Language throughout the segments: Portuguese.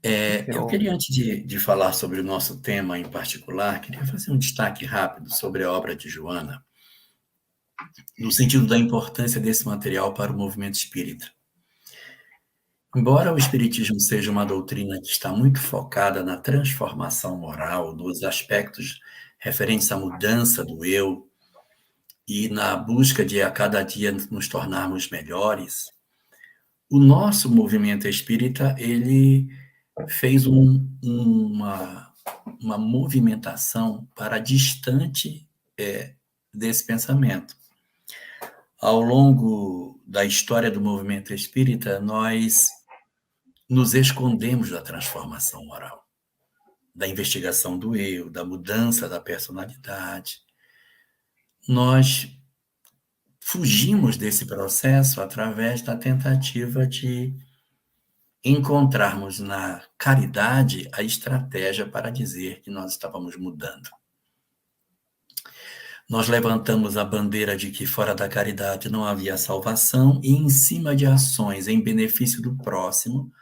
Eu Eu, queria, antes de falar sobre o nosso tema em particular, queria fazer um destaque rápido sobre a obra de Joana, no sentido da importância desse material para o movimento espírita. Embora o espiritismo seja uma doutrina que está muito focada na transformação moral, nos aspectos referentes à mudança do eu e na busca de a cada dia nos tornarmos melhores, o nosso movimento espírita, ele fez uma movimentação para distante desse pensamento. Ao longo da história do movimento espírita, nós nos escondemos da transformação moral, da investigação do eu, da mudança da personalidade. Nós fugimos desse processo através da tentativa de encontrarmos na caridade a estratégia para dizer que nós estávamos mudando. Nós levantamos a bandeira de que fora da caridade não havia salvação e, em cima de ações em benefício do próximo,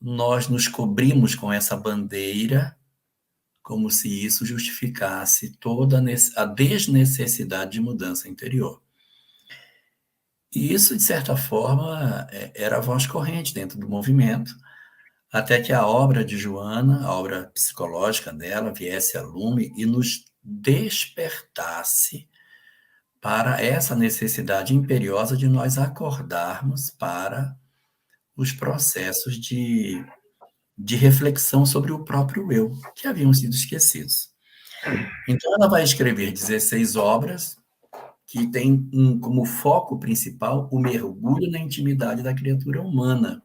nós nos cobrimos com essa bandeira como se isso justificasse toda a desnecessidade de mudança interior. E isso, de certa forma, era a voz corrente dentro do movimento, até que a obra de Joana, a obra psicológica dela, viesse a lume e nos despertasse para essa necessidade imperiosa de nós acordarmos para os processos de reflexão sobre o próprio eu, que haviam sido esquecidos. Então, ela vai escrever 16 obras que têm como foco principal o mergulho na intimidade da criatura humana.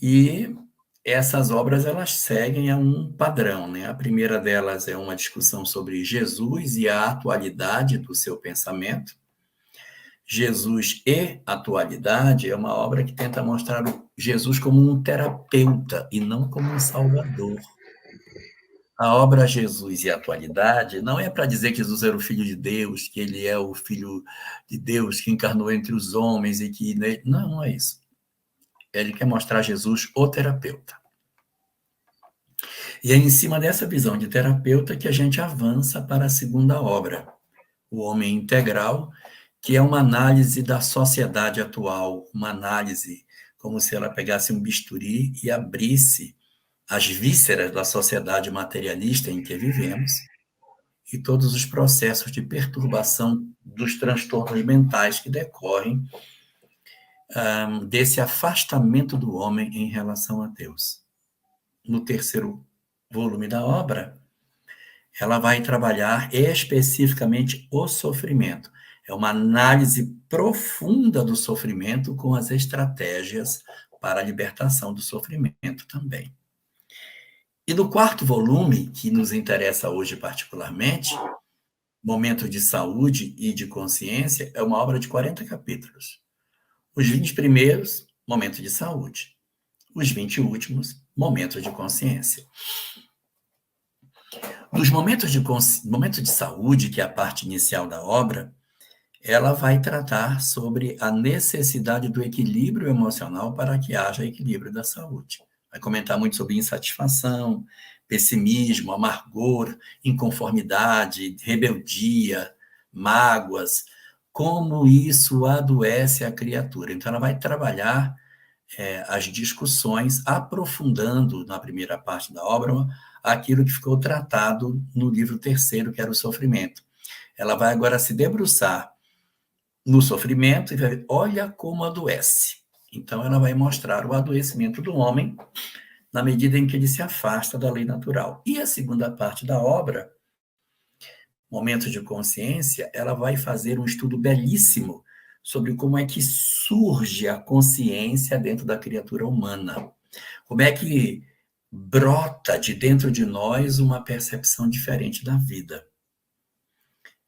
E essas obras, elas seguem a um padrão, né? A primeira delas é uma discussão sobre Jesus e a atualidade do seu pensamento. Jesus e Atualidade é uma obra que tenta mostrar o Jesus como um terapeuta e não como um salvador. A obra Jesus e Atualidade não é para dizer que Jesus era o Filho de Deus, que ele é o Filho de Deus que encarnou entre os homens e que... Não, não é isso. Ele quer mostrar Jesus o terapeuta. E é em cima dessa visão de terapeuta que a gente avança para a segunda obra, O Homem Integral, que é uma análise da sociedade atual, uma análise como se ela pegasse um bisturi e abrisse as vísceras da sociedade materialista em que vivemos e todos os processos de perturbação dos transtornos mentais que decorrem desse afastamento do homem em relação a Deus. No terceiro volume da obra, ela vai trabalhar especificamente o sofrimento. É uma análise profunda do sofrimento com as estratégias para a libertação do sofrimento também. E no quarto volume, que nos interessa hoje particularmente, Momento de Saúde e de Consciência, é uma obra de 40 capítulos. Os 20 primeiros, Momento de Saúde. Os 20 últimos, Momento de Consciência. Nos momento de saúde, que é a parte inicial da obra, ela vai tratar sobre a necessidade do equilíbrio emocional para que haja equilíbrio da saúde. Vai comentar muito sobre insatisfação, pessimismo, amargor, inconformidade, rebeldia, mágoas, como isso adoece a criatura. Então, ela vai trabalhar as discussões, aprofundando na primeira parte da obra aquilo que ficou tratado no livro terceiro, que era o sofrimento. Ela vai agora se debruçar no sofrimento e vai ver, olha como adoece. Então, ela vai mostrar o adoecimento do homem na medida em que ele se afasta da lei natural. E a segunda parte da obra, Momento de Consciência, ela vai fazer um estudo belíssimo sobre como é que surge a consciência dentro da criatura humana. Como é que brota de dentro de nós uma percepção diferente da vida.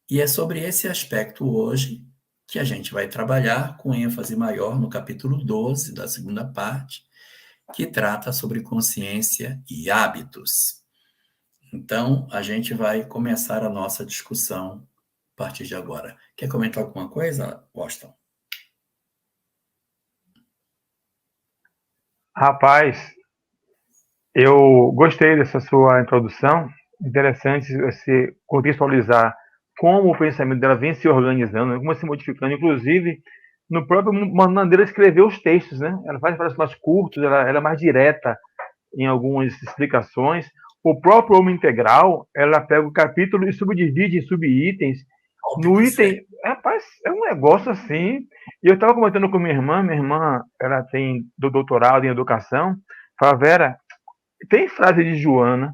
E é sobre esse aspecto hoje que a gente vai trabalhar com ênfase maior no capítulo 12 da segunda parte, que trata sobre consciência e hábitos. Então, a gente vai começar a nossa discussão a partir de agora. Quer comentar alguma coisa, Washington? rapaz, Eu gostei dessa sua introdução. Interessante você contextualizar como o pensamento dela vem se organizando, como se modificando, inclusive no próprio maneira de escrever os textos, né? Ela faz frases mais curtos, ela é mais direta em algumas explicações. O próprio Homem Integral, ela pega o capítulo e subdivide em subitens. No Tópicos, item, rapaz, é um negócio assim. E eu estava comentando com minha irmã, ela tem doutorado em educação. Fala, Vera, tem frase de Joana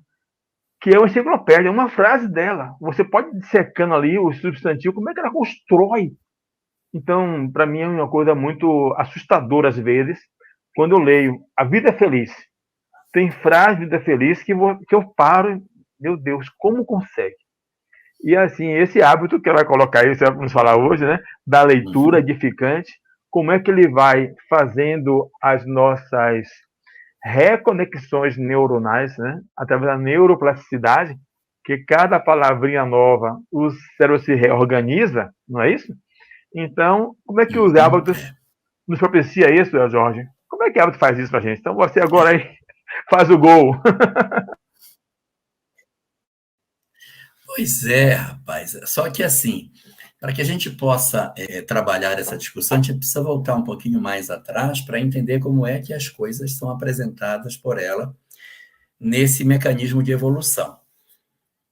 que é uma enciclopédia, uma frase dela. Você pode dissecando ali o substantivo, como é que ela constrói. Então, para mim é uma coisa muito assustadora às vezes, quando eu leio A Vida é Feliz. Tem frase de Vida Feliz que eu paro, meu Deus, como consegue? E assim, esse hábito que ela vai colocar aí, você vai nos falar hoje, né, da leitura uhum. edificante, como é que ele vai fazendo as nossas reconexões neuronais, né, através da neuroplasticidade, que cada palavrinha nova o cérebro se reorganiza, não é isso? Então, como é que os hábitos É. nos propicia isso, Jorge? Como é que o hábito faz isso pra gente? Então você agora aí faz o gol. Pois é, rapaz. Só que assim, para que a gente possa trabalhar essa discussão, a gente precisa voltar um pouquinho mais atrás para entender como é que as coisas são apresentadas por ela nesse mecanismo de evolução.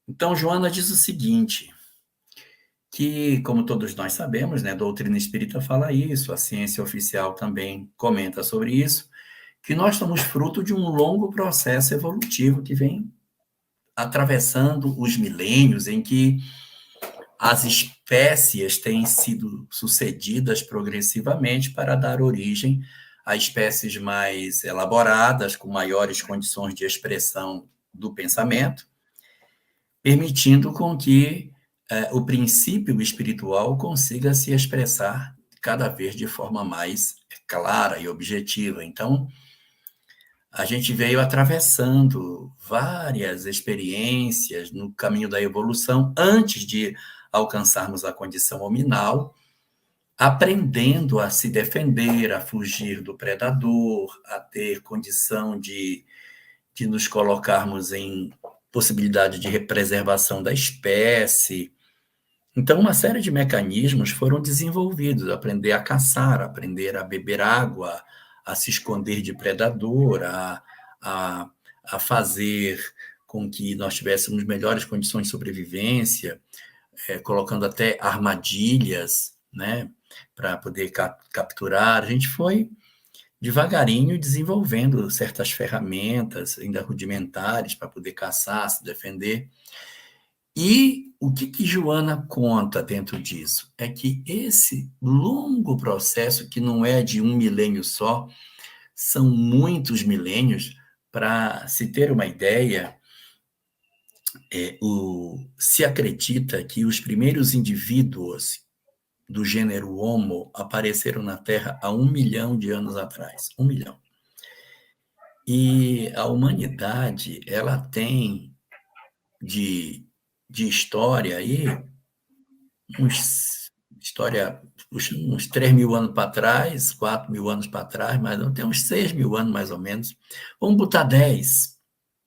Então, Joana diz o seguinte, que, como todos nós sabemos, né, a doutrina espírita fala isso, a ciência oficial também comenta sobre isso, que nós somos fruto de um longo processo evolutivo que vem atravessando os milênios, em que as espécies têm sido sucedidas progressivamente para dar origem a espécies mais elaboradas, com maiores condições de expressão do pensamento, permitindo com que o princípio espiritual consiga se expressar cada vez de forma mais clara e objetiva. Então, a gente veio atravessando várias experiências no caminho da evolução antes de alcançarmos a condição hominal, aprendendo a se defender, a fugir do predador, a ter condição de nos colocarmos em possibilidade de preservação da espécie. Então, uma série de mecanismos foram desenvolvidos, aprender a caçar, aprender a beber água, a se esconder de predador, a, a fazer com que nós tivéssemos melhores condições de sobrevivência, colocando até armadilhas, né, para poder capturar. A gente foi devagarinho desenvolvendo certas ferramentas, ainda rudimentares, para poder caçar, se defender. E o que Joana conta dentro disso? É que esse longo processo, que não é de um milênio só, são muitos milênios. Para se ter uma ideia, se acredita que os primeiros indivíduos do gênero Homo apareceram na Terra há 1 milhão de anos atrás. 1 milhão. E a humanidade, ela tem de história aí uns 3 mil anos para trás, 4 mil anos para trás, mas não tem uns 6 mil anos mais ou menos. Vamos botar 10.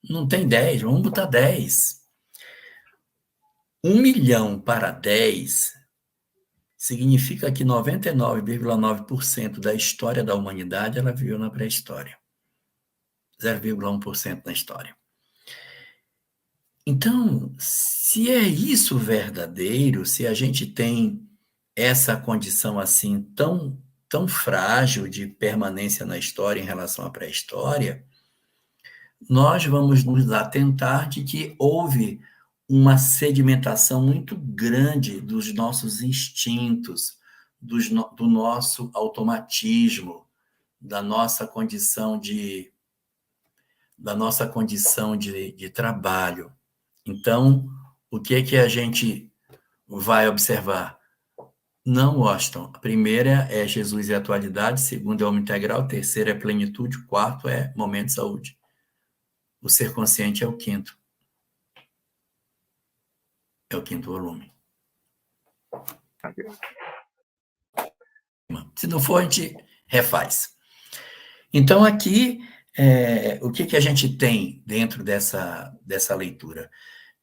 Não tem 10, vamos botar 10. 1 milhão para 10 significa que 99,9% da história da humanidade ela viveu na pré-história. 0,1% na história. Então, se é isso verdadeiro, se a gente tem essa condição assim tão frágil de permanência na história em relação à pré-história, nós vamos nos atentar de que houve uma sedimentação muito grande dos nossos instintos, do nosso automatismo, da nossa condição de trabalho. Então, o que é que a gente vai observar? Não, Washington. A primeira é Jesus e a atualidade, segunda é homem integral, terceira é plenitude, quarto é momento de saúde. O ser consciente é o quinto. É o quinto volume. Se não for, a gente refaz. Então, aqui O que a gente tem dentro dessa leitura?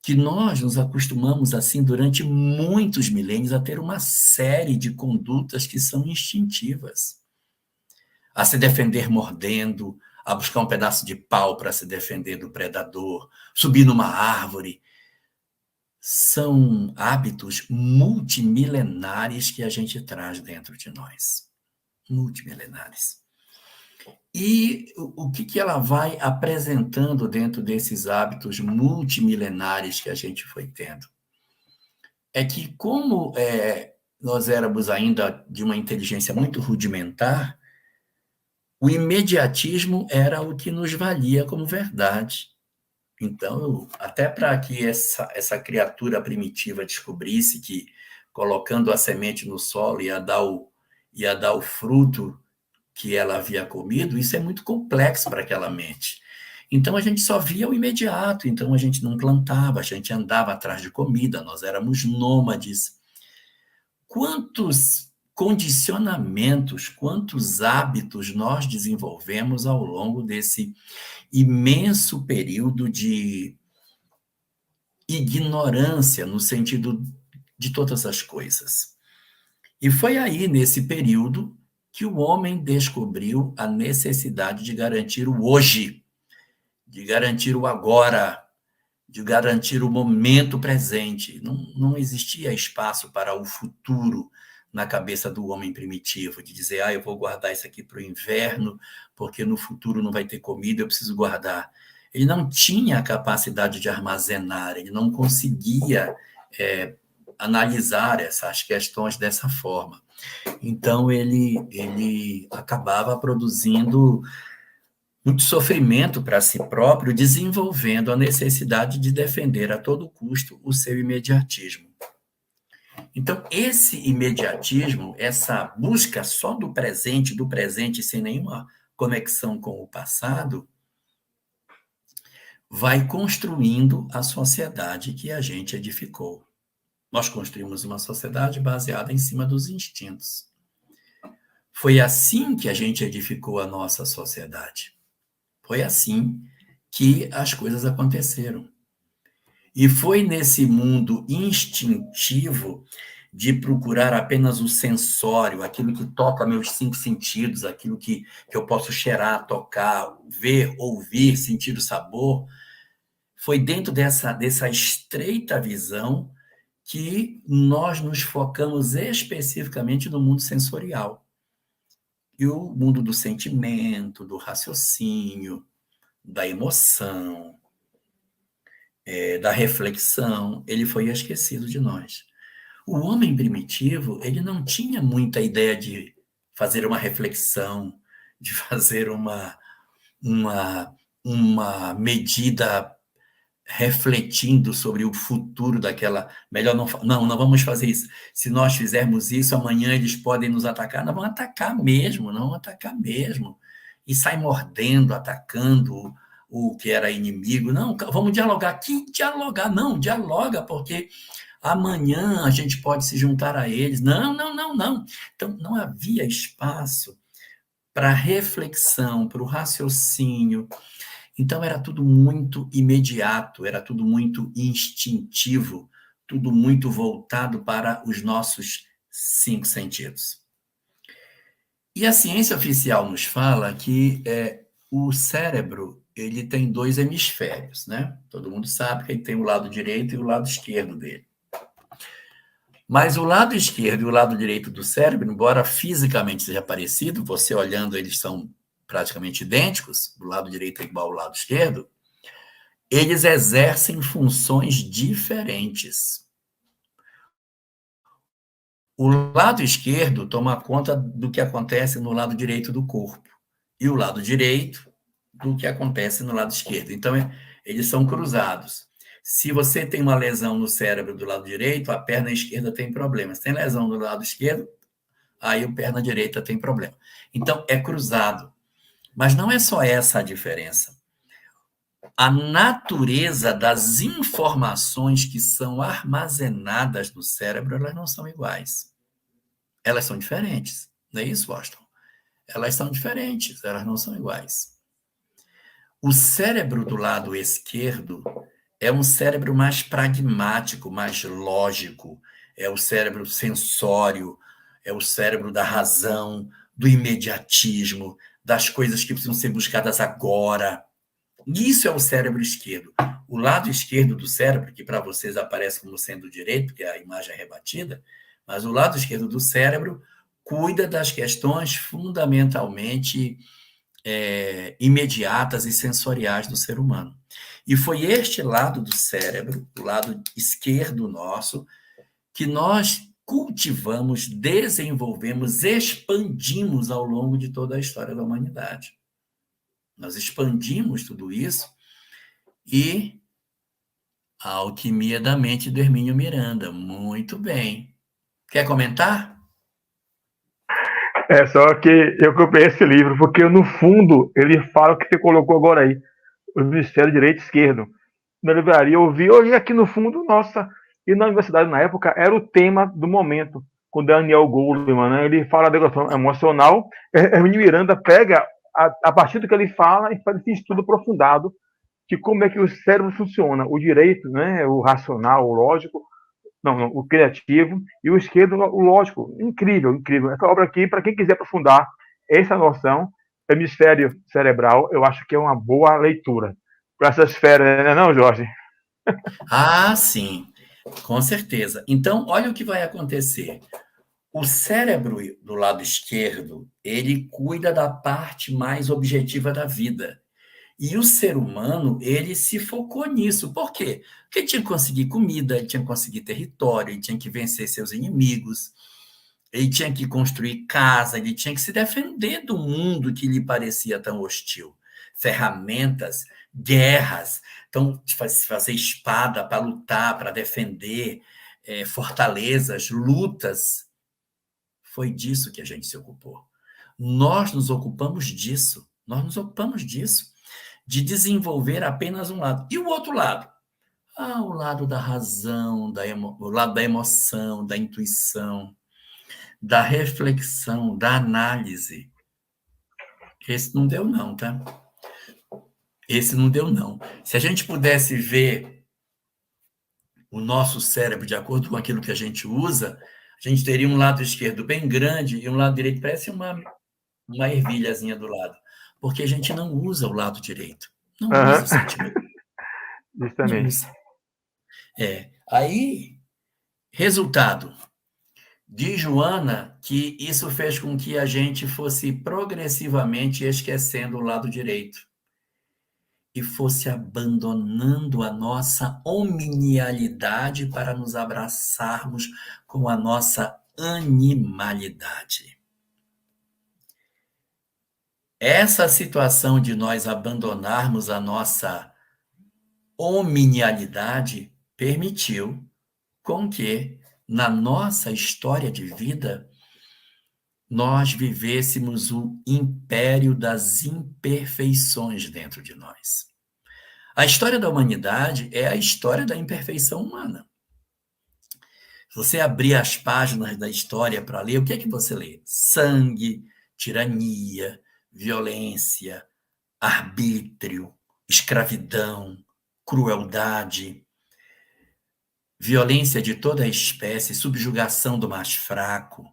Que nós nos acostumamos, assim, durante muitos milênios, a ter uma série de condutas que são instintivas. A se defender mordendo, a buscar um pedaço de pau para se defender do predador, subir numa árvore. São hábitos multimilenares que a gente traz dentro de nós. Multimilenares. E o que ela vai apresentando dentro desses hábitos multimilenares que a gente foi tendo? É que, como nós éramos ainda de uma inteligência muito rudimentar, o imediatismo era o que nos valia como verdade. Então, até para que essa criatura primitiva descobrisse que colocando a semente no solo ia dar o fruto que ela havia comido, isso é muito complexo para aquela mente. Então, a gente só via o imediato, então a gente não plantava, a gente andava atrás de comida, nós éramos nômades. Quantos condicionamentos, quantos hábitos nós desenvolvemos ao longo desse imenso período de ignorância no sentido de todas as coisas. E foi aí, nesse período, que o homem descobriu a necessidade de garantir o hoje, de garantir o agora, de garantir o momento presente. Não existia espaço para o futuro na cabeça do homem primitivo, de dizer, eu vou guardar isso aqui para o inverno, porque no futuro não vai ter comida, eu preciso guardar. Ele não tinha a capacidade de armazenar, ele não conseguia analisar essas questões dessa forma. Então, ele acabava produzindo muito sofrimento para si próprio, desenvolvendo a necessidade de defender a todo custo o seu imediatismo. Então, esse imediatismo, essa busca só do presente, sem nenhuma conexão com o passado, vai construindo a sociedade que a gente edificou. Nós construímos uma sociedade baseada em cima dos instintos. Foi assim que a gente edificou a nossa sociedade. Foi assim que as coisas aconteceram. E foi nesse mundo instintivo de procurar apenas o sensório, aquilo que toca meus 5 sentidos, aquilo que eu posso cheirar, tocar, ver, ouvir, sentir o sabor. Foi dentro dessa estreita visão que nós nos focamos especificamente no mundo sensorial. E o mundo do sentimento, do raciocínio, da emoção, da reflexão, ele foi esquecido de nós. O homem primitivo, ele não tinha muita ideia de fazer uma reflexão, de fazer uma medida refletindo sobre o futuro daquela... Melhor não vamos fazer isso. Se nós fizermos isso, amanhã eles podem nos atacar. Não vão atacar mesmo, não vão atacar mesmo. E sai mordendo, atacando o que era inimigo. Não, vamos dialogar. Que dialogar? Não, dialoga, porque amanhã a gente pode se juntar a eles. Não. Então, não havia espaço para reflexão, para o raciocínio. Então, era tudo muito imediato, era tudo muito instintivo, tudo muito voltado para os nossos 5 sentidos. E a ciência oficial nos fala que o cérebro ele tem 2 hemisférios, né? Todo mundo sabe que ele tem o lado direito e o lado esquerdo dele. Mas o lado esquerdo e o lado direito do cérebro, embora fisicamente seja parecido, você olhando, eles são praticamente idênticos, o lado direito é igual ao lado esquerdo, eles exercem funções diferentes. O lado esquerdo toma conta do que acontece no lado direito do corpo, e o lado direito do que acontece no lado esquerdo. Então, eles são cruzados. Se você tem uma lesão no cérebro do lado direito, a perna esquerda tem problema. Se tem lesão no lado esquerdo, aí a perna direita tem problema. Então, é cruzado. Mas não é só essa a diferença. A natureza das informações que são armazenadas no cérebro, elas não são iguais. Elas são diferentes. Não é isso, Washington? Elas são diferentes, elas não são iguais. O cérebro do lado esquerdo é um cérebro mais pragmático, mais lógico, é o cérebro sensório, é o cérebro da razão, do imediatismo, das coisas que precisam ser buscadas agora. Isso é o cérebro esquerdo. O lado esquerdo do cérebro, que para vocês aparece como sendo o direito, porque a imagem é rebatida, mas o lado esquerdo do cérebro cuida das questões fundamentalmente imediatas e sensoriais do ser humano. E foi este lado do cérebro, o lado esquerdo nosso, que nós cultivamos, desenvolvemos, expandimos ao longo de toda a história da humanidade. Nós expandimos tudo isso e a alquimia da mente do Hermínio Miranda. Muito bem. Quer comentar? Só que eu comprei esse livro, porque no fundo ele fala o que você colocou agora aí, o hemisfério direito e esquerdo. Na livraria eu vi, olhei aqui no fundo, nossa, e na universidade na época era o tema do momento, com Daniel Goleman, né? Ele fala da questão emocional, Hermínio Miranda pega, a partir do que ele fala, e faz esse estudo aprofundado de como é que o cérebro funciona, o direito, né, o racional, o lógico, não, o criativo, e o esquerdo, o lógico. Incrível, incrível. Essa obra aqui, para quem quiser aprofundar essa noção, hemisfério cerebral, eu acho que é uma boa leitura. Para essas férias, né, não, Jorge? Ah, sim, com certeza. Então, olha o que vai acontecer. O cérebro do lado esquerdo, ele cuida da parte mais objetiva da vida. E o ser humano, ele se focou nisso. Por quê? Porque ele tinha que conseguir comida, ele tinha que conseguir território, ele tinha que vencer seus inimigos, ele tinha que construir casa, ele tinha que se defender do mundo que lhe parecia tão hostil. Ferramentas, guerras, então, fazer espada para lutar, para defender, fortalezas, lutas. Foi disso que a gente se ocupou. Nós nos ocupamos disso. Nós nos ocupamos disso, de desenvolver apenas um lado. E o outro lado? Ah, o lado da razão, o lado da emoção, da intuição, da reflexão, da análise. Esse não deu, não, tá? Esse não deu, não. Se a gente pudesse ver o nosso cérebro de acordo com aquilo que a gente usa, a gente teria um lado esquerdo bem grande e um lado direito parece uma ervilhazinha do lado. Porque a gente não usa o lado direito. Não usa o sentimento. Não Justamente. usa. Aí, resultado, diz Joana que isso fez com que a gente fosse progressivamente esquecendo o lado direito e fosse abandonando a nossa hominialidade para nos abraçarmos com a nossa animalidade. Essa situação de nós abandonarmos a nossa hominialidade permitiu com que, na nossa história de vida, nós vivêssemos o império das imperfeições dentro de nós. A história da humanidade é a história da imperfeição humana. Se você abrir as páginas da história para ler, o que é que você lê? Sangue, tirania, violência, arbítrio, escravidão, crueldade, violência de toda a espécie, subjugação do mais fraco,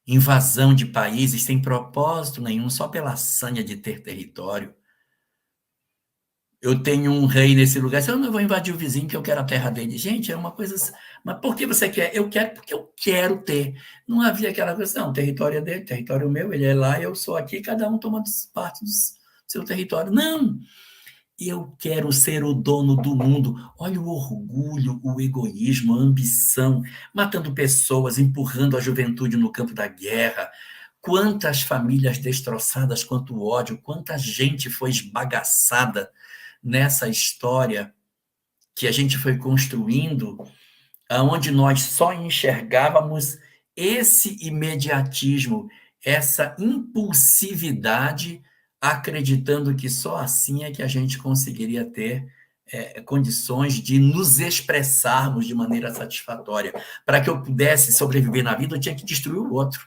invasão de países sem propósito nenhum, só pela sanha de ter território. Eu tenho um rei nesse lugar, eu não vou invadir o vizinho que eu quero a terra dele. Gente, é uma coisa... Mas por que você quer? Eu quero porque eu quero ter. Não havia aquela coisa, não, território é dele, território meu, ele é lá, eu sou aqui, cada um toma parte do seu território. Não! Eu quero ser o dono do mundo. Olha o orgulho, o egoísmo, a ambição, matando pessoas, empurrando a juventude no campo da guerra. Quantas famílias destroçadas, quanto ódio, quanta gente foi esbagaçada nessa história que a gente foi construindo, aonde nós só enxergávamos esse imediatismo, essa impulsividade, acreditando que só assim é que a gente conseguiria ter condições de nos expressarmos de maneira satisfatória. Para que eu pudesse sobreviver na vida, eu tinha que destruir o outro.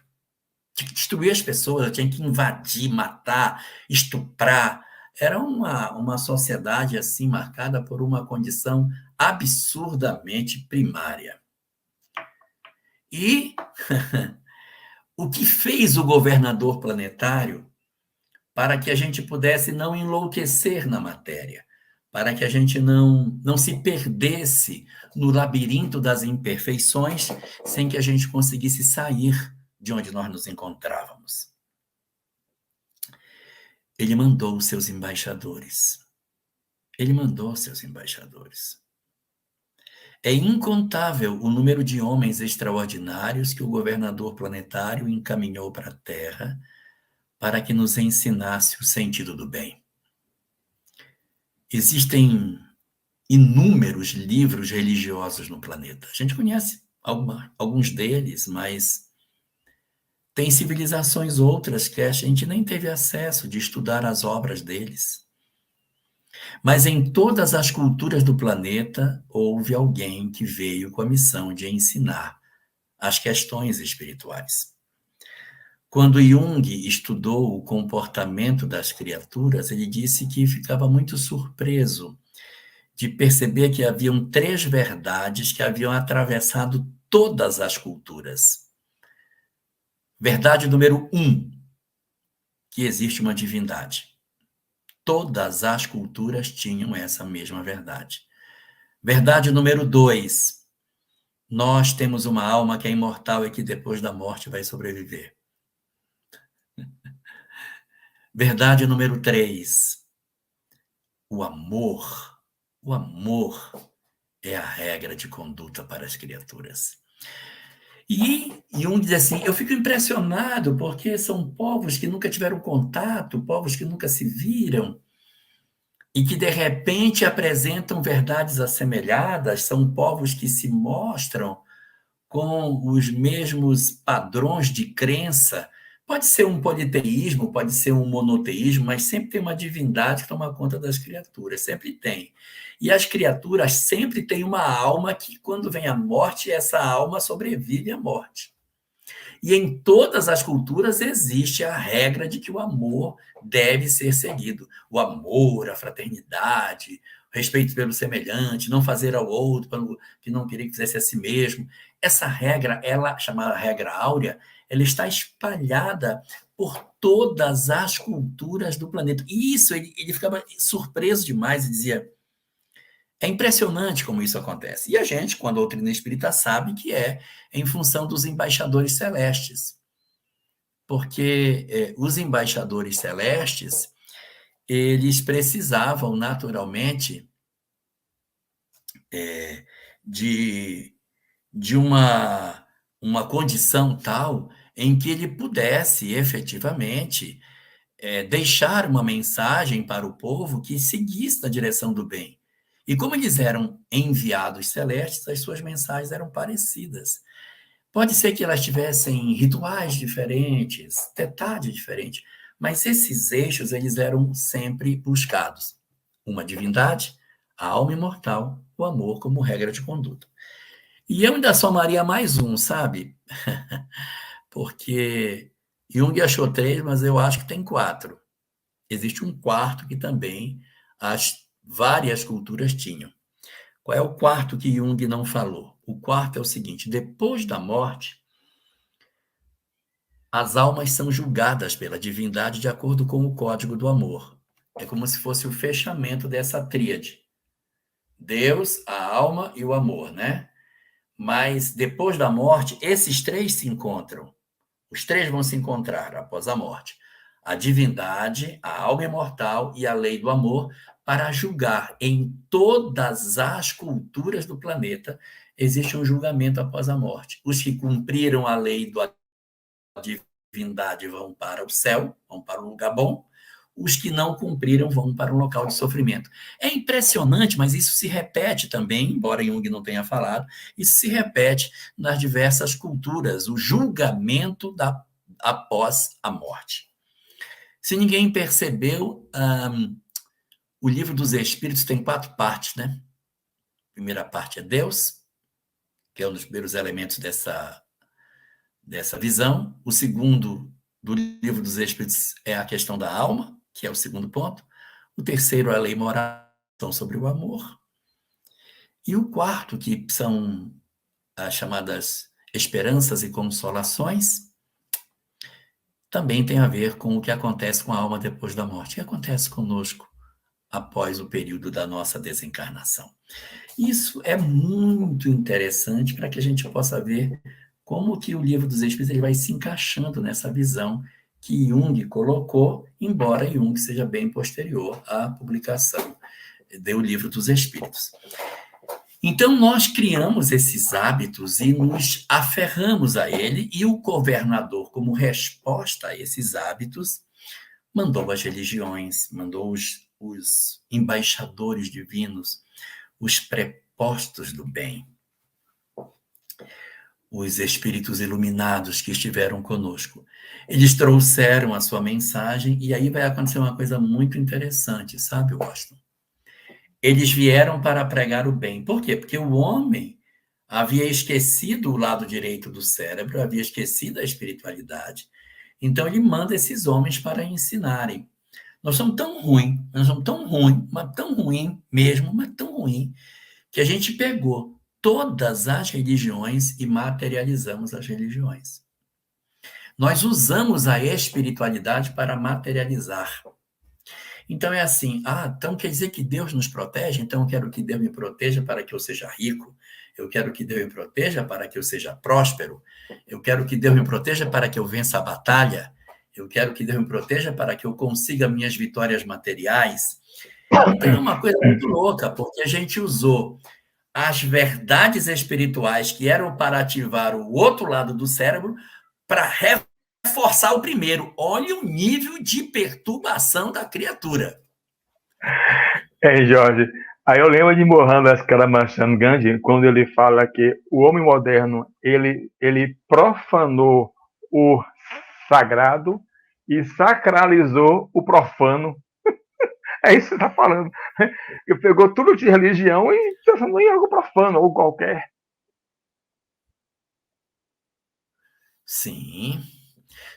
Tinha que destruir as pessoas, eu tinha que invadir, matar, estuprar, Era uma sociedade assim marcada por uma condição absurdamente primária. E o que fez o governador planetário para que a gente pudesse não enlouquecer na matéria, para que a gente não se perdesse no labirinto das imperfeições, sem que a gente conseguisse sair de onde nós nos encontrávamos. Ele mandou os seus embaixadores. Ele mandou seus embaixadores. É incontável o número de homens extraordinários que o governador planetário encaminhou para a Terra para que nos ensinasse o sentido do bem. Existem inúmeros livros religiosos no planeta. A gente conhece alguns deles, mas tem civilizações outras que a gente nem teve acesso de estudar as obras deles. Mas em todas as culturas do planeta, houve alguém que veio com a missão de ensinar as questões espirituais. Quando Jung estudou o comportamento das criaturas, ele disse que ficava muito surpreso de perceber que haviam 3 verdades que haviam atravessado todas as culturas. Verdade número 1, que existe uma divindade. Todas as culturas tinham essa mesma verdade. Verdade número 2, nós temos uma alma que é imortal e que depois da morte vai sobreviver. Verdade número 3, o amor é a regra de conduta para as criaturas. E Jung diz assim, eu fico impressionado porque são povos que nunca tiveram contato, povos que nunca se viram, e que de repente apresentam verdades assemelhadas, são povos que se mostram com os mesmos padrões de crença. Pode ser um politeísmo, pode ser um monoteísmo, mas sempre tem uma divindade que toma conta das criaturas, sempre tem. E as criaturas sempre têm uma alma que, quando vem a morte, essa alma sobrevive à morte. E em todas as culturas existe a regra de que o amor deve ser seguido. O amor, a fraternidade, o respeito pelo semelhante, não fazer ao outro pelo que não queria que fizesse a si mesmo. Essa regra, ela chamada regra áurea, ela está espalhada por todas as culturas do planeta. E isso, ele ficava surpreso demais e dizia, é impressionante como isso acontece. E a gente, com a doutrina espírita, sabe que é em função dos embaixadores celestes. Porque os embaixadores celestes, eles precisavam, naturalmente, de uma condição tal em que ele pudesse, efetivamente, deixar uma mensagem para o povo que seguisse na direção do bem. E como eles eram enviados celestes, as suas mensagens eram parecidas. Pode ser que elas tivessem rituais diferentes, detalhes diferentes, mas esses eixos eles eram sempre buscados. Uma divindade, a alma imortal, o amor como regra de conduta. E eu ainda somaria mais um, sabe? Porque Jung achou 3, mas eu acho que tem 4. Existe um quarto que também as várias culturas tinham. Qual é o quarto que Jung não falou? O quarto é o seguinte, depois da morte, as almas são julgadas pela divindade de acordo com o código do amor. É como se fosse o fechamento dessa tríade. Deus, a alma e o amor, né? Mas depois da morte, esses 3 se encontram. Os 3 vão se encontrar após a morte. A divindade, a alma imortal e a lei do amor, para julgar em todas as culturas do planeta, existe um julgamento após a morte. Os que cumpriram a lei da divindade vão para o céu, vão para um lugar bom. Os que não cumpriram vão para um local de sofrimento. É impressionante, mas isso se repete também, embora Jung não tenha falado, isso se repete nas diversas culturas, o julgamento após a morte. Se ninguém percebeu, o Livro dos Espíritos tem 4 partes, né? A primeira parte é Deus, que é um dos primeiros elementos dessa visão. O segundo do Livro dos Espíritos é a questão da alma, que é o segundo ponto. O terceiro, a lei moral sobre o amor. E o quarto, que são as chamadas esperanças e consolações, também tem a ver com o que acontece com a alma depois da morte. O que acontece conosco após o período da nossa desencarnação. Isso é muito interessante para que a gente possa ver como que o Livro dos Espíritos ele vai se encaixando nessa visão que Jung colocou, embora Jung seja bem posterior à publicação do Livro dos Espíritos. Então, nós criamos esses hábitos e nos aferramos a ele, e o governador, como resposta a esses hábitos, mandou as religiões, mandou os embaixadores divinos, os prepostos do bem, os espíritos iluminados que estiveram conosco. Eles trouxeram a sua mensagem, e aí vai acontecer uma coisa muito interessante, sabe, Washington? Eles vieram para pregar o bem. Por quê? Porque o homem havia esquecido o lado direito do cérebro, havia esquecido a espiritualidade. Então, ele manda esses homens para ensinarem. Nós somos tão ruim, mas tão ruim mesmo, mas tão ruim, que a gente pegou todas as religiões e materializamos as religiões. Nós usamos a espiritualidade para materializar. Então é assim, então quer dizer que Deus nos protege? Então eu quero que Deus me proteja para que eu seja rico. Eu quero que Deus me proteja para que eu seja próspero. Eu quero que Deus me proteja para que eu vença a batalha. Eu quero que Deus me proteja para que eu consiga minhas vitórias materiais. Então é uma coisa muito louca, porque a gente usou as verdades espirituais que eram para ativar o outro lado do cérebro para reforçar o primeiro. Olha o nível de perturbação da criatura. Jorge, aí eu lembro de Mohandas Karamchand Gandhi, quando ele fala que o homem moderno, ele profanou o sagrado e sacralizou o profano. É isso que você está falando. Ele pegou tudo de religião e transformou em algo profano, ou qualquer. Sim.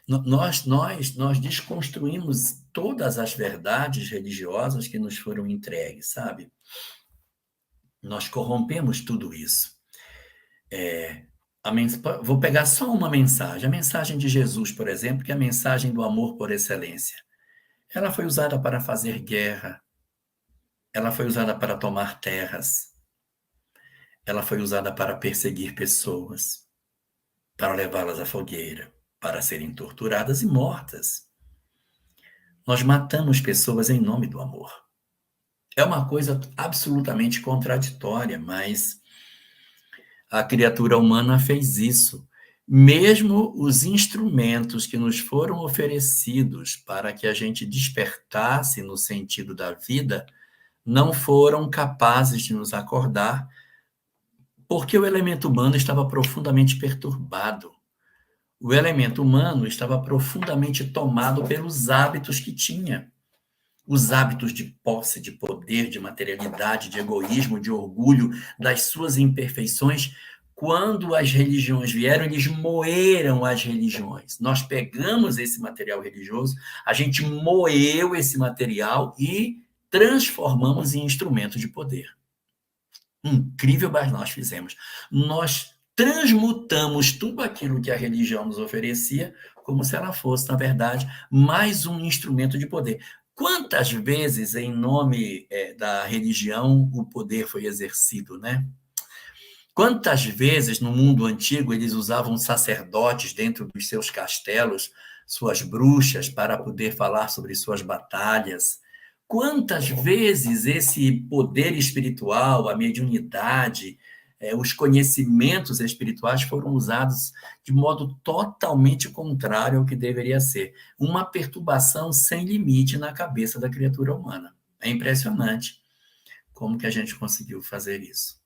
Nós desconstruímos todas as verdades religiosas que nos foram entregues, sabe? Nós corrompemos tudo isso. Vou pegar só uma mensagem. A mensagem de Jesus, por exemplo, que é a mensagem do amor por excelência. Ela foi usada para fazer guerra. Ela foi usada para tomar terras. Ela foi usada para perseguir pessoas, para levá-las à fogueira, para serem torturadas e mortas. Nós matamos pessoas em nome do amor. É uma coisa absolutamente contraditória, mas a criatura humana fez isso. Mesmo os instrumentos que nos foram oferecidos para que a gente despertasse no sentido da vida não foram capazes de nos acordar, porque o elemento humano estava profundamente perturbado. O elemento humano estava profundamente tomado pelos hábitos que tinha. Os hábitos de posse, de poder, de materialidade, de egoísmo, de orgulho, das suas imperfeições. Quando as religiões vieram, eles moeram as religiões. Nós pegamos esse material religioso, a gente moeu esse material e transformamos em instrumento de poder. Incrível, mas nós fizemos. Nós transmutamos tudo aquilo que a religião nos oferecia como se ela fosse, na verdade, mais um instrumento de poder. Quantas vezes, em nome da religião, o poder foi exercido, né? Quantas vezes, no mundo antigo, eles usavam sacerdotes dentro dos seus castelos, suas bruxas, para poder falar sobre suas batalhas? Quantas vezes esse poder espiritual, a mediunidade, os conhecimentos espirituais foram usados de modo totalmente contrário ao que deveria ser. Uma perturbação sem limite na cabeça da criatura humana. É impressionante como que a gente conseguiu fazer isso.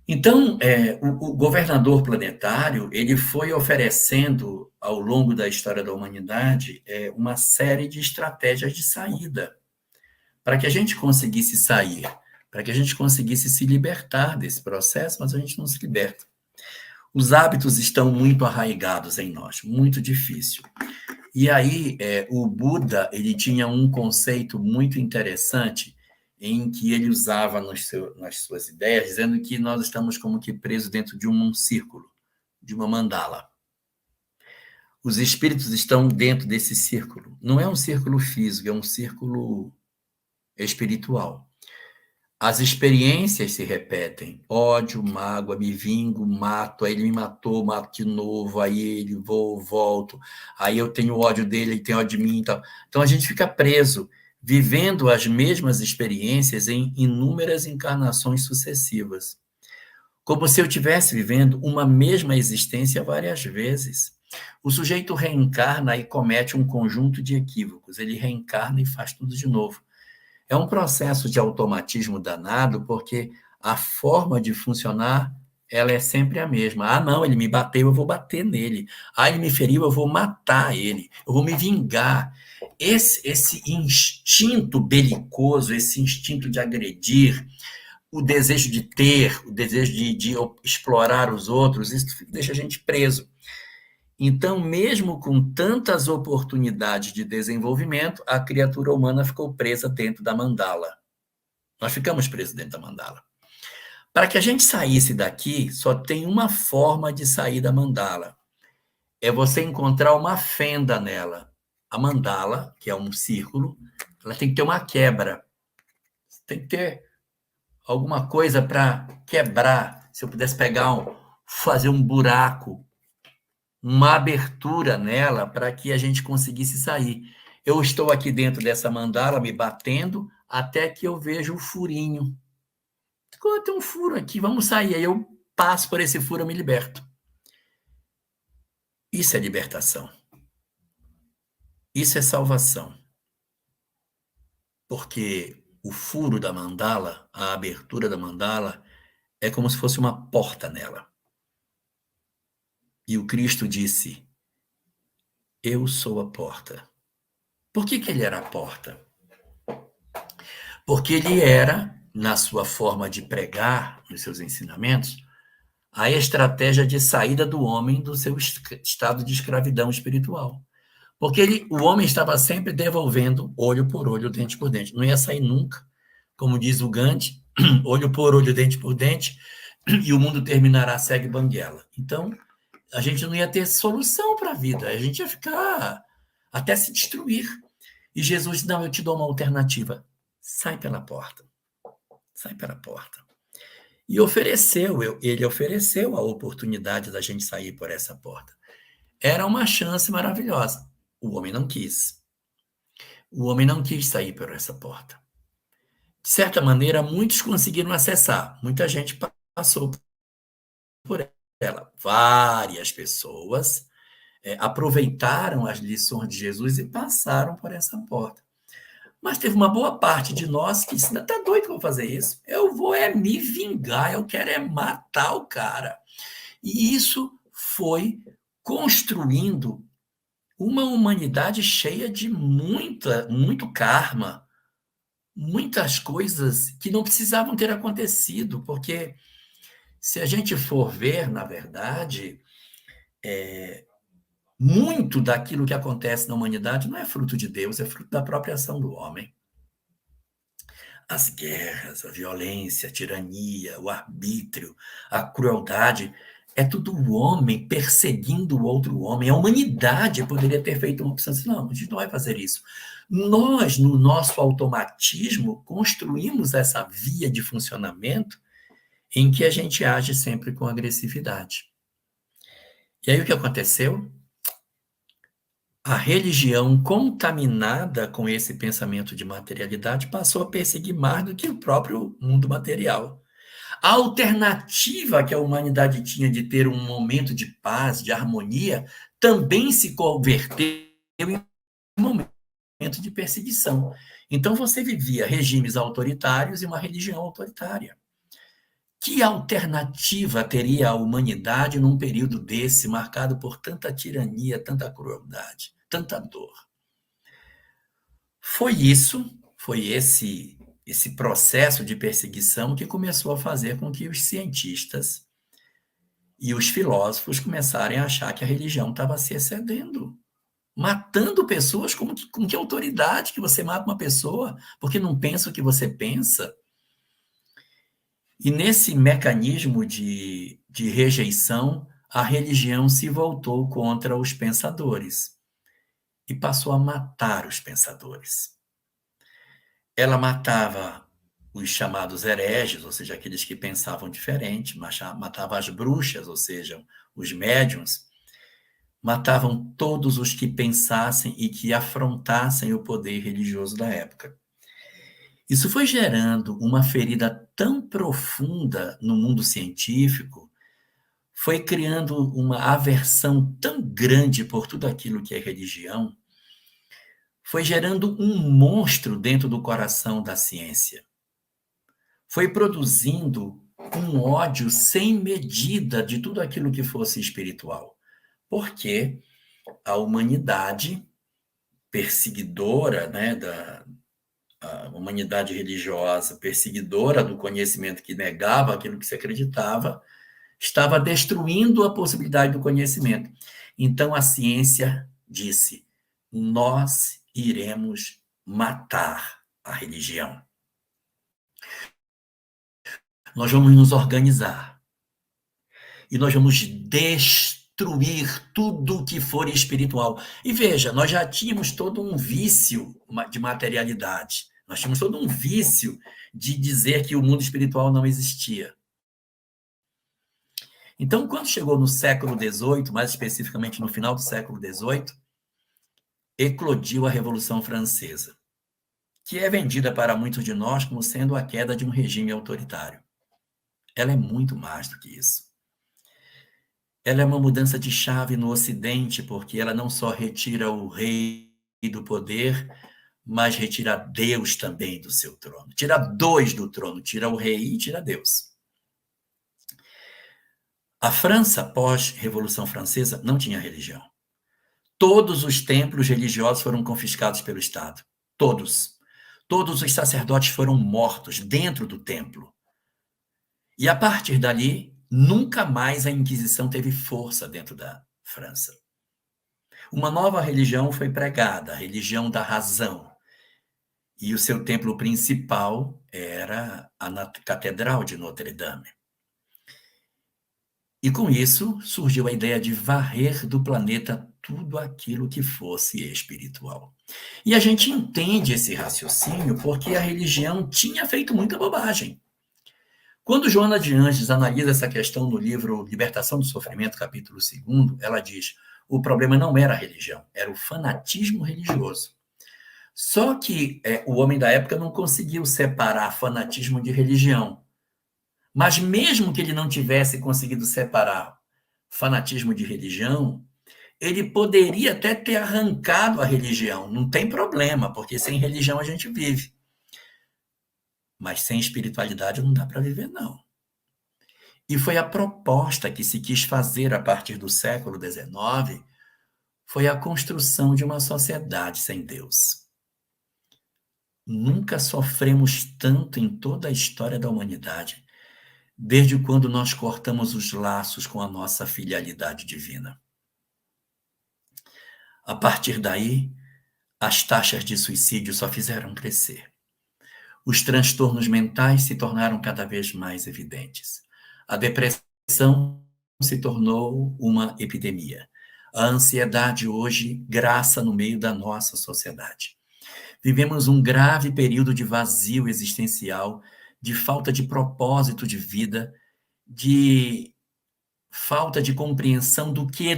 Então, o governador planetário, ele foi oferecendo, ao longo da história da humanidade, uma série de estratégias de saída, para que a gente conseguisse sair, para que a gente conseguisse se libertar desse processo, mas a gente não se liberta. Os hábitos estão muito arraigados em nós, muito difícil. E aí, o Buda, ele tinha um conceito muito interessante em que ele usava nas suas ideias, dizendo que nós estamos como que presos dentro de um círculo, de uma mandala. Os espíritos estão dentro desse círculo. Não é um círculo físico, é um círculo espiritual. As experiências se repetem. Ódio, mágoa, me vingo, mato, aí ele me matou, mato de novo, aí ele vou, volto, aí eu tenho ódio dele, ele tem ódio de mim e tal. Então a gente fica preso, vivendo as mesmas experiências em inúmeras encarnações sucessivas. Como se eu estivesse vivendo uma mesma existência várias vezes. O sujeito reencarna e comete um conjunto de equívocos. Ele reencarna e faz tudo de novo. É um processo de automatismo danado, porque a forma de funcionar, ela é sempre a mesma. Ah, não, ele me bateu, eu vou bater nele. Ah, ele me feriu, eu vou matar ele. Eu vou me vingar. Esse instinto belicoso, esse instinto de agredir, o desejo de ter, o desejo de explorar os outros, isso deixa a gente preso. Então, mesmo com tantas oportunidades de desenvolvimento, a criatura humana ficou presa dentro da mandala. Nós ficamos presos dentro da mandala. Para que a gente saísse daqui, só tem uma forma de sair da mandala. É você encontrar uma fenda nela. A mandala, que é um círculo, ela tem que ter uma quebra. Tem que ter alguma coisa para quebrar. Se eu pudesse fazer um buraco, uma abertura nela para que a gente conseguisse sair. Eu estou aqui dentro dessa mandala me batendo até que eu vejo o furinho. Tem um furo aqui, vamos sair. Aí eu passo por esse furo, eu me liberto. Isso é libertação. Isso é salvação. Porque o furo da mandala, a abertura da mandala, é como se fosse uma porta nela. E o Cristo disse: eu sou a porta. Por que ele era a porta? Porque ele era, na sua forma de pregar, nos seus ensinamentos, a estratégia de saída do homem do seu estado de escravidão espiritual. Porque o homem estava sempre devolvendo olho por olho, dente por dente. Não ia sair nunca. Como diz o Gandhi, olho por olho, dente por dente, e o mundo terminará segue Banguela. Então, a gente não ia ter solução para a vida. A gente ia ficar até se destruir. E Jesus disse: não, eu te dou uma alternativa. Sai pela porta. Sai pela porta. E ele ofereceu a oportunidade da gente sair por essa porta. Era uma chance maravilhosa. O homem não quis. O homem não quis sair por essa porta. De certa maneira, muitos conseguiram acessar. Muita gente passou por ela. Várias pessoas aproveitaram as lições de Jesus e passaram por essa porta. Mas teve uma boa parte de nós que disse: tá doido que eu vou fazer isso? Eu vou me vingar, eu quero matar o cara. E isso foi construindo uma humanidade cheia de muito karma, muitas coisas que não precisavam ter acontecido, porque se a gente for ver, na verdade, muito daquilo que acontece na humanidade não é fruto de Deus, é fruto da própria ação do homem. As guerras, a violência, a tirania, o arbítrio, a crueldade, é tudo o homem perseguindo o outro homem. A humanidade poderia ter feito uma opção assim: não, a gente não vai fazer isso. Nós, no nosso automatismo, construímos essa via de funcionamento em que a gente age sempre com agressividade. E aí o que aconteceu? A religião contaminada com esse pensamento de materialidade passou a perseguir mais do que o próprio mundo material. A alternativa que a humanidade tinha de ter um momento de paz, de harmonia, também se converteu em um momento de perseguição. Então você vivia regimes autoritários e uma religião autoritária. Que alternativa teria a humanidade num período desse, marcado por tanta tirania, tanta crueldade, tanta dor? Foi esse processo de perseguição que começou a fazer com que os cientistas E os filósofos começaram a achar que a religião estava se excedendo, matando pessoas com que autoridade que você mata uma pessoa porque não pensa o que você pensa. E nesse mecanismo de rejeição, a religião se voltou contra os pensadores e passou a matar os pensadores. Ela matava os chamados hereges, ou seja, aqueles que pensavam diferente, matava as bruxas, ou seja, os médiuns, matavam todos os que pensassem e que afrontassem o poder religioso da época. Isso foi gerando uma ferida tão profunda no mundo científico, foi criando uma aversão tão grande por tudo aquilo que é religião, foi gerando um monstro dentro do coração da ciência. Foi produzindo um ódio sem medida de tudo aquilo que fosse espiritual. Porque a humanidade perseguidora, né, a humanidade religiosa, perseguidora do conhecimento que negava aquilo que se acreditava, estava destruindo a possibilidade do conhecimento. Então a ciência disse: nós iremos matar a religião. Nós vamos nos organizar e nós vamos destruir tudo que for espiritual. E veja, nós já tínhamos todo um vício de materialidade. Nós tínhamos todo um vício de dizer que o mundo espiritual não existia. Então, quando chegou no século XVIII, mais especificamente no final do século XVIII, eclodiu a Revolução Francesa, que é vendida para muitos de nós como sendo a queda de um regime autoritário. Ela é muito mais do que isso. Ela é uma mudança de chave no Ocidente, porque ela não só retira o rei do poder, mas retira Deus também do seu trono. Tira dois do trono, tira o rei e tira Deus. A França, pós-Revolução Francesa, não tinha religião. Todos os templos religiosos foram confiscados pelo Estado. Todos. Todos os sacerdotes foram mortos dentro do templo. E a partir dali, nunca mais a Inquisição teve força dentro da França. Uma nova religião foi pregada, a religião da razão. E o seu templo principal era a Catedral de Notre-Dame. E com isso surgiu a ideia de varrer do planeta tudo aquilo que fosse espiritual. E a gente entende esse raciocínio porque a religião tinha feito muita bobagem. Quando Joana de Ângeles analisa essa questão no livro Libertação do Sofrimento, capítulo 2, ela diz: o problema não era a religião, era o fanatismo religioso. Só que o homem da época não conseguiu separar fanatismo de religião. Mas mesmo que ele não tivesse conseguido separar fanatismo de religião, ele poderia até ter arrancado a religião. Não tem problema, porque sem religião a gente vive. Mas sem espiritualidade não dá para viver, não. E foi a proposta que se quis fazer a partir do século XIX, foi a construção de uma sociedade sem Deus. Nunca sofremos tanto em toda a história da humanidade, desde quando nós cortamos os laços com a nossa filialidade divina. A partir daí, as taxas de suicídio só fizeram crescer. Os transtornos mentais se tornaram cada vez mais evidentes. A depressão se tornou uma epidemia. A ansiedade hoje graça no meio da nossa sociedade. Vivemos um grave período de vazio existencial, de falta de propósito de vida, de falta de compreensão do que,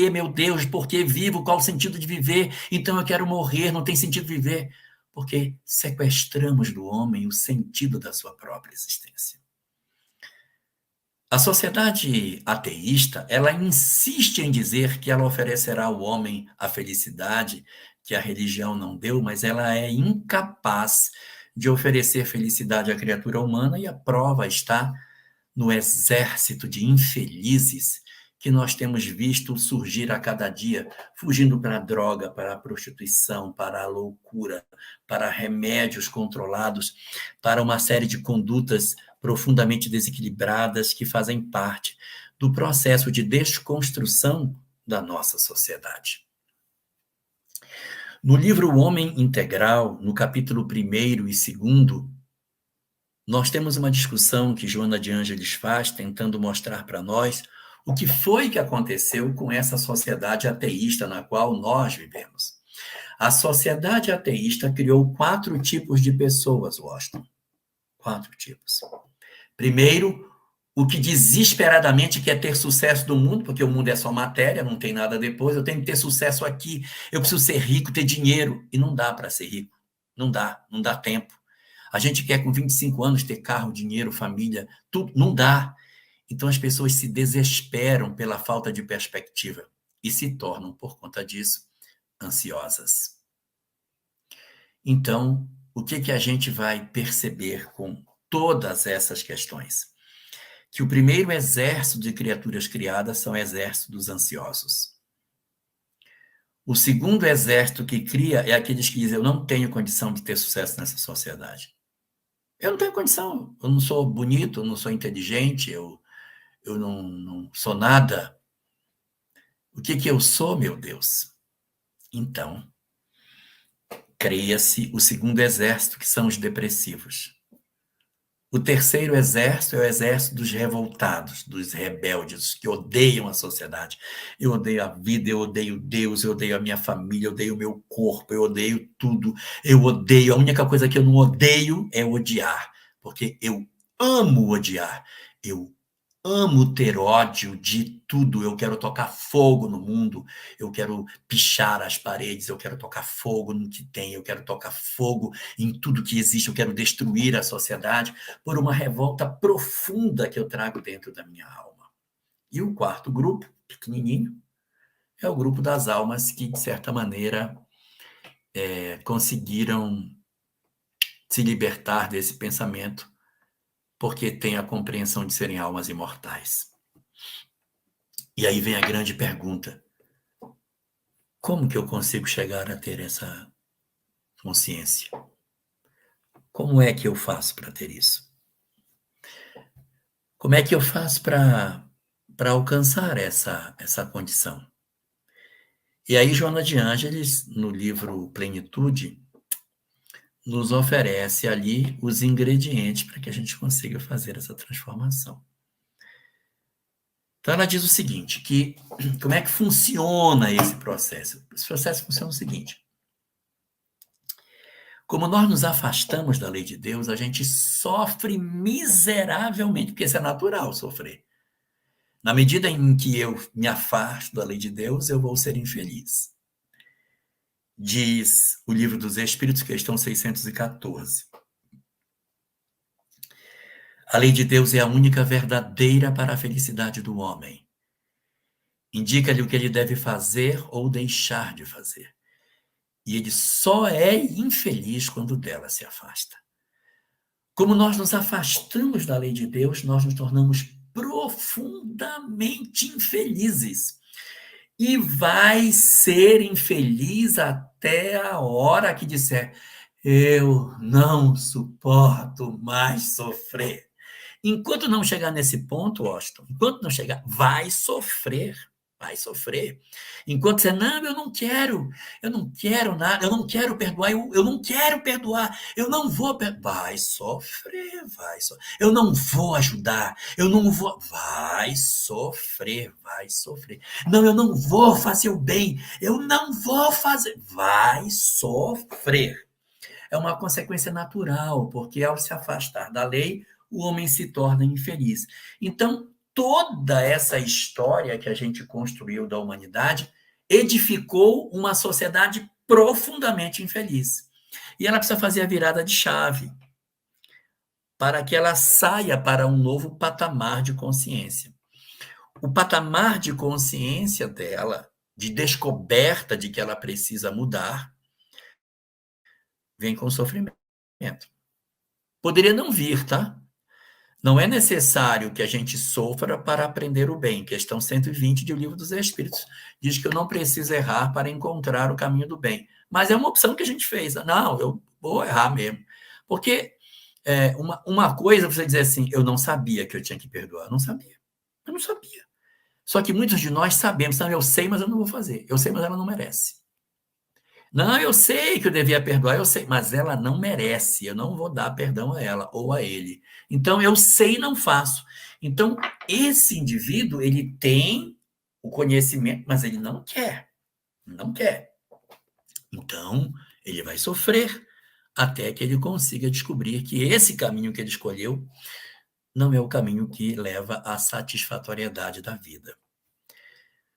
meu Deus, por que vivo, qual o sentido de viver, então eu quero morrer, não tem sentido viver, porque sequestramos do homem o sentido da sua própria existência. A sociedade ateísta, ela insiste em dizer que ela oferecerá ao homem a felicidade que a religião não deu, mas ela é incapaz de oferecer felicidade à criatura humana, e a prova está no exército de infelizes que nós temos visto surgir a cada dia, fugindo para a droga, para a prostituição, para a loucura, para remédios controlados, para uma série de condutas profundamente desequilibradas que fazem parte do processo de desconstrução da nossa sociedade. No livro O Homem Integral, no capítulo 1º e 2º, nós temos uma discussão que Joana de Ângeles faz, tentando mostrar para nós o que foi que aconteceu com essa sociedade ateísta na qual nós vivemos. A sociedade ateísta criou 4 tipos de pessoas, Washington. 4 tipos. Primeiro, o que desesperadamente quer ter sucesso no mundo, porque o mundo é só matéria, não tem nada depois, eu tenho que ter sucesso aqui, eu preciso ser rico, ter dinheiro, e não dá para ser rico, não dá tempo. A gente quer com 25 anos ter carro, dinheiro, família, tudo, não dá. Então as pessoas se desesperam pela falta de perspectiva e se tornam, por conta disso, ansiosas. Então, o que a gente vai perceber com todas essas questões? Que o primeiro exército de criaturas criadas são o exército dos ansiosos. O segundo exército que cria é aqueles que dizem: eu não tenho condição de ter sucesso nessa sociedade. Eu não tenho condição, eu não sou bonito, eu não sou inteligente, eu não sou nada. O que eu sou, meu Deus? Então, cria-se o segundo exército, que são os depressivos. O terceiro exército é o exército dos revoltados, dos rebeldes, que odeiam a sociedade. Eu odeio a vida, eu odeio Deus, eu odeio a minha família, eu odeio o meu corpo, eu odeio tudo. Eu odeio, a única coisa que eu não odeio é odiar, porque eu amo odiar. Eu amo ter ódio de tudo, eu quero tocar fogo no mundo, eu quero pichar as paredes, eu quero tocar fogo no que tem, eu quero tocar fogo em tudo que existe, eu quero destruir a sociedade por uma revolta profunda que eu trago dentro da minha alma. E o quarto grupo, pequenininho, é o grupo das almas que, de certa maneira, conseguiram se libertar desse pensamento porque têm a compreensão de serem almas imortais. E aí vem a grande pergunta: como que eu consigo chegar a ter essa consciência? Como é que eu faço para ter isso? Como é que eu faço para alcançar essa condição? E aí Joana de Ângeles, no livro Plenitude, nos oferece ali os ingredientes para que a gente consiga fazer essa transformação. Então ela diz o seguinte, que como é que funciona esse processo? Esse processo funciona o seguinte: como nós nos afastamos da lei de Deus, a gente sofre miseravelmente, porque isso é natural, sofrer. Na medida em que eu me afasto da lei de Deus, eu vou ser infeliz. Diz o Livro dos Espíritos, questão 614. A lei de Deus é a única verdadeira para a felicidade do homem. Indica-lhe o que ele deve fazer ou deixar de fazer. E ele só é infeliz quando dela se afasta. Como nós nos afastamos da lei de Deus, nós nos tornamos profundamente infelizes. E vai ser infeliz até a hora que disser: eu não suporto mais sofrer. Enquanto não chegar nesse ponto, Washington, enquanto não chegar, vai sofrer. Vai sofrer. Enquanto você, não, eu não quero nada, eu não quero perdoar, eu não quero perdoar, eu não vou perdoar. Vai sofrer. Eu não vou ajudar, eu não vou. Vai sofrer. Não, eu não vou fazer o bem, eu não vou fazer. Vai sofrer. É uma consequência natural, porque ao se afastar da lei, o homem se torna infeliz. Então, toda essa história que a gente construiu da humanidade edificou uma sociedade profundamente infeliz. E ela precisa fazer a virada de chave para que ela saia para um novo patamar de consciência. O patamar de consciência dela, de descoberta de que ela precisa mudar, vem com sofrimento. Poderia não vir, tá? Não é necessário que a gente sofra para aprender o bem. Questão 120 do Livro dos Espíritos. Diz que eu não preciso errar para encontrar o caminho do bem. Mas é uma opção que a gente fez. Não, eu vou errar mesmo. Porque uma coisa é você dizer assim: eu não sabia que eu tinha que perdoar. Eu não sabia. Só que muitos de nós sabemos, não, eu sei, mas eu não vou fazer. Eu sei, mas ela não merece. Não, eu sei que eu devia perdoar, eu sei, mas ela não merece. Eu não vou dar perdão a ela ou a ele. Então, eu sei e não faço. Então, esse indivíduo, ele tem o conhecimento, mas ele não quer. Não quer. Então, ele vai sofrer até que ele consiga descobrir que esse caminho que ele escolheu não é o caminho que leva à satisfatoriedade da vida.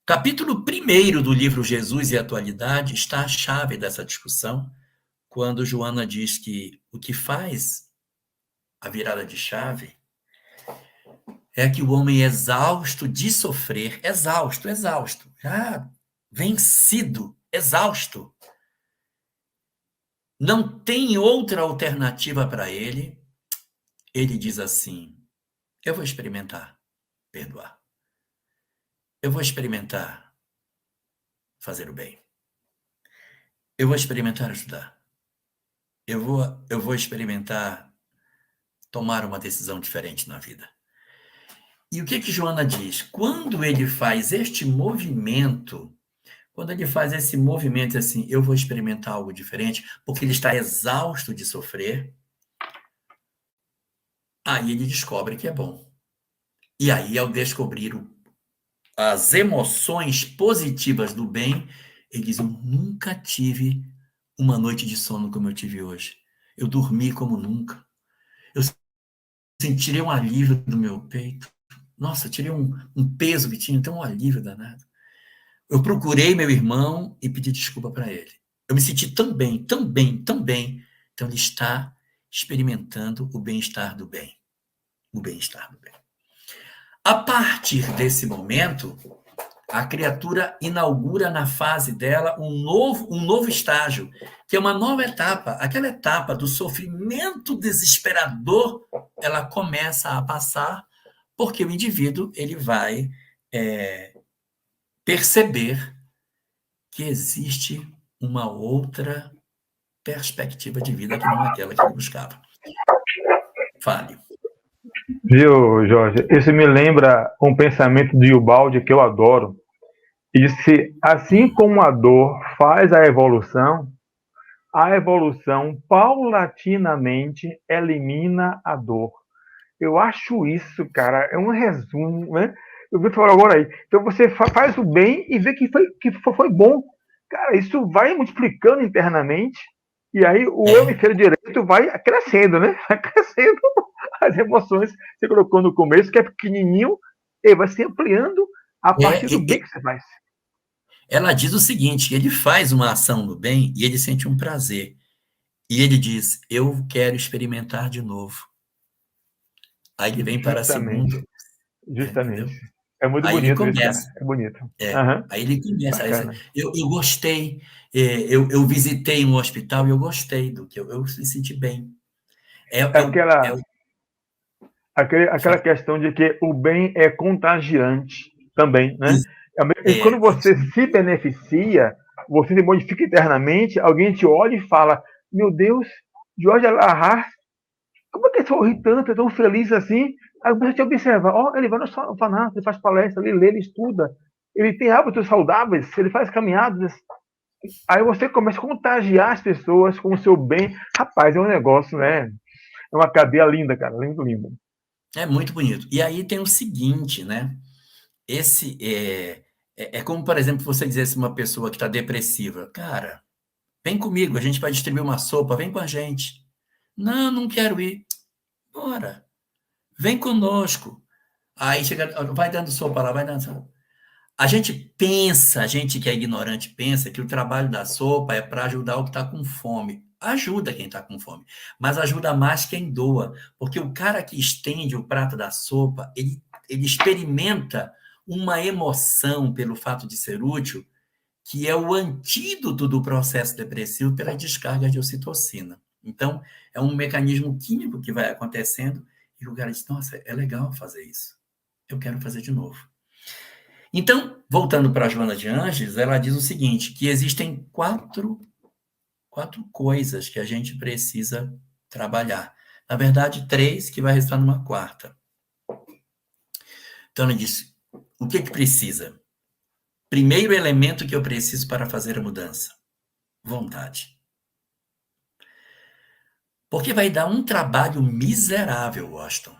Capítulo 1 do livro Jesus e Atualidade está a chave dessa discussão, quando Joana diz que o que faz a virada de chave é que o homem exausto de sofrer, exausto, já vencido, exausto, não tem outra alternativa para ele, ele diz assim: eu vou experimentar perdoar. Eu vou experimentar fazer o bem. Eu vou experimentar ajudar. Eu vou experimentar tomar uma decisão diferente na vida. E o que Joana diz? Quando ele faz este movimento, quando ele faz esse movimento assim, eu vou experimentar algo diferente, porque ele está exausto de sofrer, aí ele descobre que é bom. E aí, ao descobrir as emoções positivas do bem, ele diz, eu nunca tive uma noite de sono como eu tive hoje. Eu dormi como nunca. Eu senti um alívio do meu peito. Nossa, eu tirei um peso que tinha, então um alívio danado. Eu procurei meu irmão e pedi desculpa para ele. Eu me senti tão bem, tão bem, tão bem. Então ele está experimentando o bem-estar do bem. O bem-estar do bem. A partir desse momento, a criatura inaugura na fase dela um novo estágio, que é uma nova etapa. Aquela etapa do sofrimento desesperador, ela começa a passar, porque o indivíduo ele vai perceber que existe uma outra perspectiva de vida que não aquela que ele buscava. Fale. Viu, Jorge? Isso me lembra um pensamento de Ubaldi que eu adoro. E disse: assim como a dor faz a evolução paulatinamente elimina a dor. Eu acho isso, cara, é um resumo, né? Eu vou falar agora aí. Então você faz o bem e vê que foi bom. Cara, isso vai multiplicando internamente e aí o hemisfério direito vai crescendo, né? Vai crescendo as emoções. Você colocou no começo, que é pequenininho, e vai se ampliando a partir do bem que você faz. Ela diz o seguinte, ele faz uma ação no bem e ele sente um prazer. E ele diz, eu quero experimentar de novo. Aí ele vem para a segunda. Justamente. Entendeu? É muito Aí ele bonito isso, cara. começa. É bonito. Aí ele começa. Aí Bacana. eu gostei. Eu visitei um hospital e eu gostei do que eu me senti bem. Aquela questão de que o bem é contagiante também, né? E quando você se beneficia, você se modifica internamente, alguém te olha e fala: meu Deus, Jorge Alahar, como é que ele sorri tanto, é tão feliz assim? Aí você te observa: ele vai no orfanato, ele faz palestra, ele lê, ele estuda, ele tem hábitos saudáveis, ele faz caminhadas. Aí você começa a contagiar as pessoas com o seu bem. Rapaz, é um negócio, né? É uma cadeia linda, cara, lindo, lindo. É muito bonito. E aí tem o seguinte, né? Esse é como, por exemplo, você dissesse uma pessoa que está depressiva, cara, vem comigo, a gente vai distribuir uma sopa, vem com a gente. Não, não quero ir. Bora, vem conosco. Aí chega, vai dando sopa lá, vai dando sopa. A gente que é ignorante pensa que o trabalho da sopa é para ajudar o que está com fome. Ajuda quem está com fome, mas ajuda mais quem doa, porque o cara que estende o prato da sopa, ele experimenta uma emoção pelo fato de ser útil, que é o antídoto do processo depressivo pela descarga de ocitocina. Então, é um mecanismo químico que vai acontecendo e o cara diz, nossa, é legal fazer isso. Eu quero fazer de novo. Então, voltando para a Joana de Ângeles, ela diz o seguinte, que existem quatro coisas que a gente precisa trabalhar. Na verdade, 3, que vai restar numa quarta. Então, ela diz, o que precisa? Primeiro elemento que eu preciso para fazer a mudança: vontade. Porque vai dar um trabalho miserável, Washington.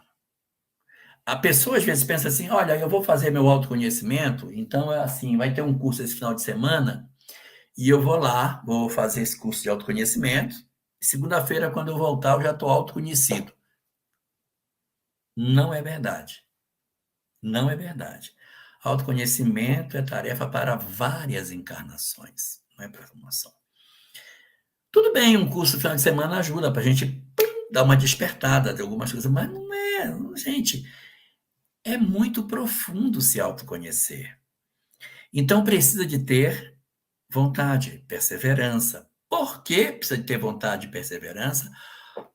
A pessoa às vezes pensa assim: olha, eu vou fazer meu autoconhecimento, então é assim, vai ter um curso esse final de semana, e eu vou lá, vou fazer esse curso de autoconhecimento. Segunda-feira, quando eu voltar, eu já estou autoconhecido. Não é verdade. Não é verdade. Autoconhecimento é tarefa para várias encarnações, não é para uma só. Tudo bem, um curso no final de semana ajuda para a gente dar uma despertada de algumas coisas, mas não é, gente, é muito profundo se autoconhecer. Então precisa de ter vontade, perseverança. Por que precisa de ter vontade e perseverança?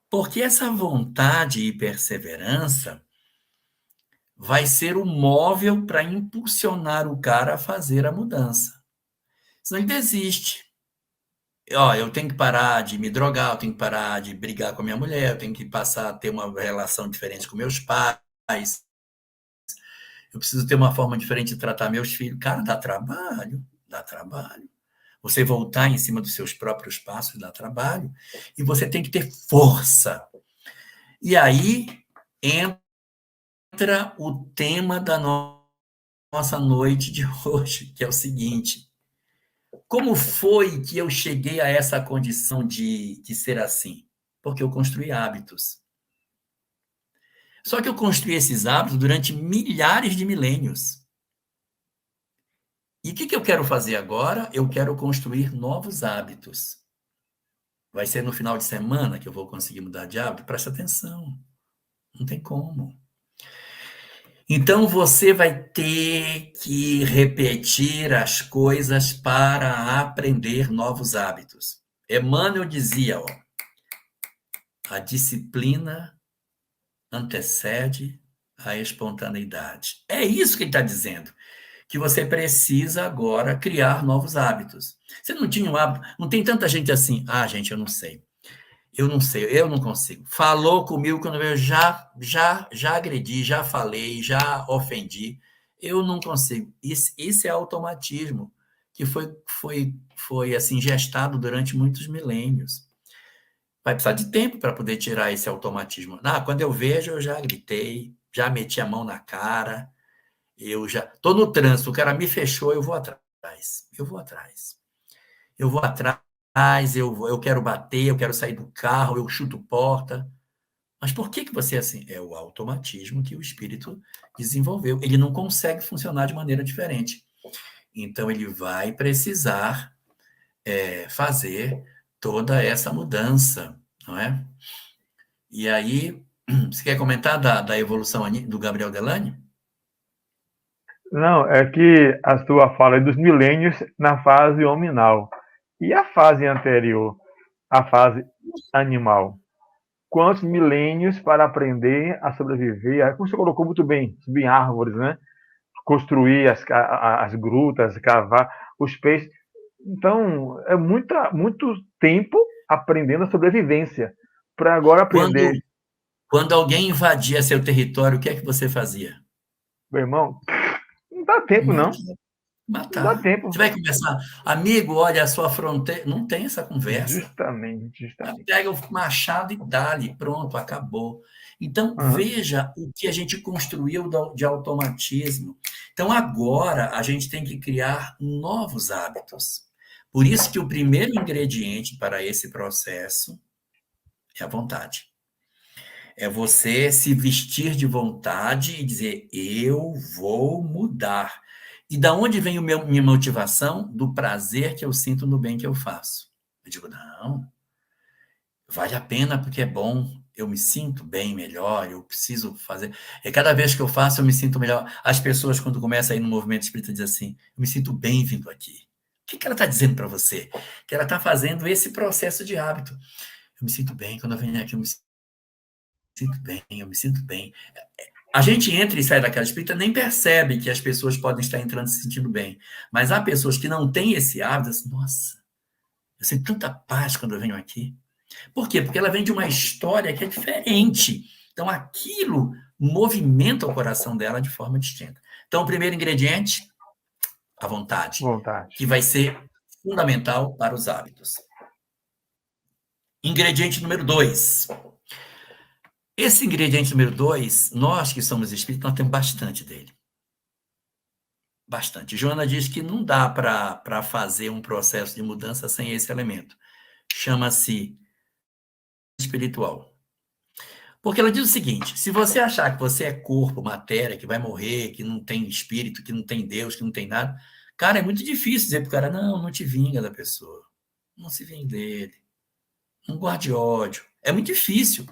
Porque essa vontade e perseverança vai ser o móvel para impulsionar o cara a fazer a mudança. Senão ele desiste. Ó, eu tenho que parar de me drogar, eu tenho que parar de brigar com a minha mulher, eu tenho que passar a ter uma relação diferente com meus pais, eu preciso ter uma forma diferente de tratar meus filhos. Cara, dá trabalho, dá trabalho. Você voltar em cima dos seus próprios passos dá trabalho. E você tem que ter força. E aí entra o tema da nossa noite de hoje, que é o seguinte: como foi que eu cheguei a essa condição de ser assim? Porque eu construí hábitos. Só que eu construí esses hábitos durante milhares de milênios. E o que eu quero fazer agora? Eu quero construir novos hábitos. Vai ser no final de semana que eu vou conseguir mudar de hábito? Presta atenção. Não tem como. Então você vai ter que repetir as coisas para aprender novos hábitos. Emmanuel dizia, ó, a disciplina antecede a espontaneidade. É isso que ele está dizendo, que você precisa agora criar novos hábitos. Você não tinha um hábito, não tem tanta gente assim, gente, eu não sei, eu não consigo. Falou comigo quando eu já agredi, já falei, já ofendi, eu não consigo. Isso é automatismo que foi assim gestado durante muitos milênios. Vai precisar de tempo para poder tirar esse automatismo. Quando eu vejo, eu já gritei, já meti a mão na cara, eu já estou no trânsito, o cara me fechou, eu vou atrás. Eu quero bater, eu quero sair do carro, eu chuto porta. Mas por que você é assim? É o automatismo que o espírito desenvolveu. Ele não consegue funcionar de maneira diferente. Então, ele vai precisar fazer toda essa mudança, não é? E aí, você quer comentar da evolução do Gabriel Delany? Não, é que a sua fala é dos milênios na fase hominal. E a fase anterior, a fase animal? Quantos milênios para aprender a sobreviver? Aí, como você colocou muito bem, subir em árvores, né? Construir as grutas, cavar os peixes. Então, é muito tempo aprendendo a sobrevivência para agora Quando, aprender. quando alguém invadia seu território, o que é que você fazia? Meu irmão, não dá tempo, não. Não dá Matar. Você tempo. vai conversar, amigo, olha a sua fronteira. Não tem essa conversa. Justamente. Pega o machado e dá-lhe, pronto, acabou. Então, Uhum. veja o que a gente construiu de automatismo. Então, agora, a gente tem que criar novos hábitos. Por isso que o primeiro ingrediente para esse processo é a vontade. É você se vestir de vontade e dizer, eu vou mudar. E da onde vem minha motivação? Do prazer que eu sinto no bem que eu faço. Eu digo, não, vale a pena porque é bom, eu me sinto bem melhor, eu preciso fazer. Cada vez que eu faço, eu me sinto melhor. As pessoas, quando começam a ir no movimento espírita, dizem assim, eu me sinto bem vindo aqui. O que ela está dizendo para você? Que ela está fazendo esse processo de hábito. Eu me sinto bem, quando eu venho aqui, eu me sinto bem, eu me sinto bem. A gente entra e sai daquela espírita, nem percebe que as pessoas podem estar entrando se sentindo bem. Mas há pessoas que não têm esse hábito, assim, nossa, eu sinto tanta paz quando eu venho aqui. Por quê? Porque ela vem de uma história que é diferente. Então, aquilo movimenta o coração dela de forma distinta. Então, o primeiro ingrediente, a vontade, Vontade. que vai ser fundamental para os hábitos. Ingrediente número 2. Esse ingrediente número 2, nós que somos espíritos, nós temos bastante dele. Bastante. Joana diz que não dá para fazer um processo de mudança sem esse elemento. Chama-se espiritual. Porque ela diz o seguinte: se você achar que você é corpo, matéria, que vai morrer, que não tem espírito, que não tem Deus, que não tem nada, cara, é muito difícil dizer pro cara, não te vinga da pessoa. Não se vingue dele. Não guarde ódio. É muito difícil.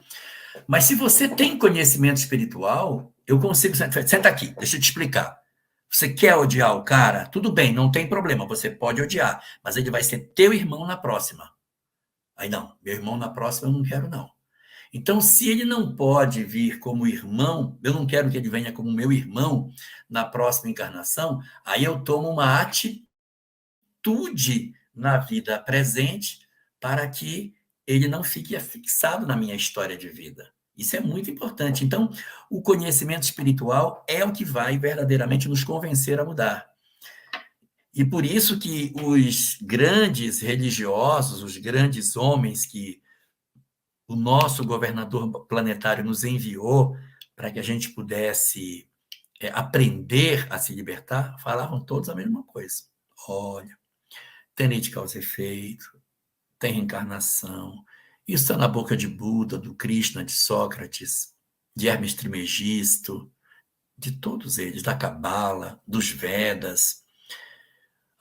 Mas se você tem conhecimento espiritual, eu consigo... Senta aqui, deixa eu te explicar. Você quer odiar o cara? Tudo bem, não tem problema, você pode odiar, mas ele vai ser teu irmão na próxima. Aí não, meu irmão na próxima eu não quero não. Então, se ele não pode vir como irmão, eu não quero que ele venha como meu irmão na próxima encarnação, aí eu tomo uma atitude na vida presente para que ele não fique afixado na minha história de vida. Isso é muito importante. Então, o conhecimento espiritual é o que vai verdadeiramente nos convencer a mudar. E por isso que os grandes religiosos, os grandes homens que o nosso governador planetário nos enviou para que a gente pudesse aprender a se libertar, falavam todos a mesma coisa. Olha, tem lei de causa e efeito, tem reencarnação. Isso está na boca de Buda, do Krishna, de Sócrates, de Hermes Trismegisto, de todos eles, da Cabala, dos Vedas.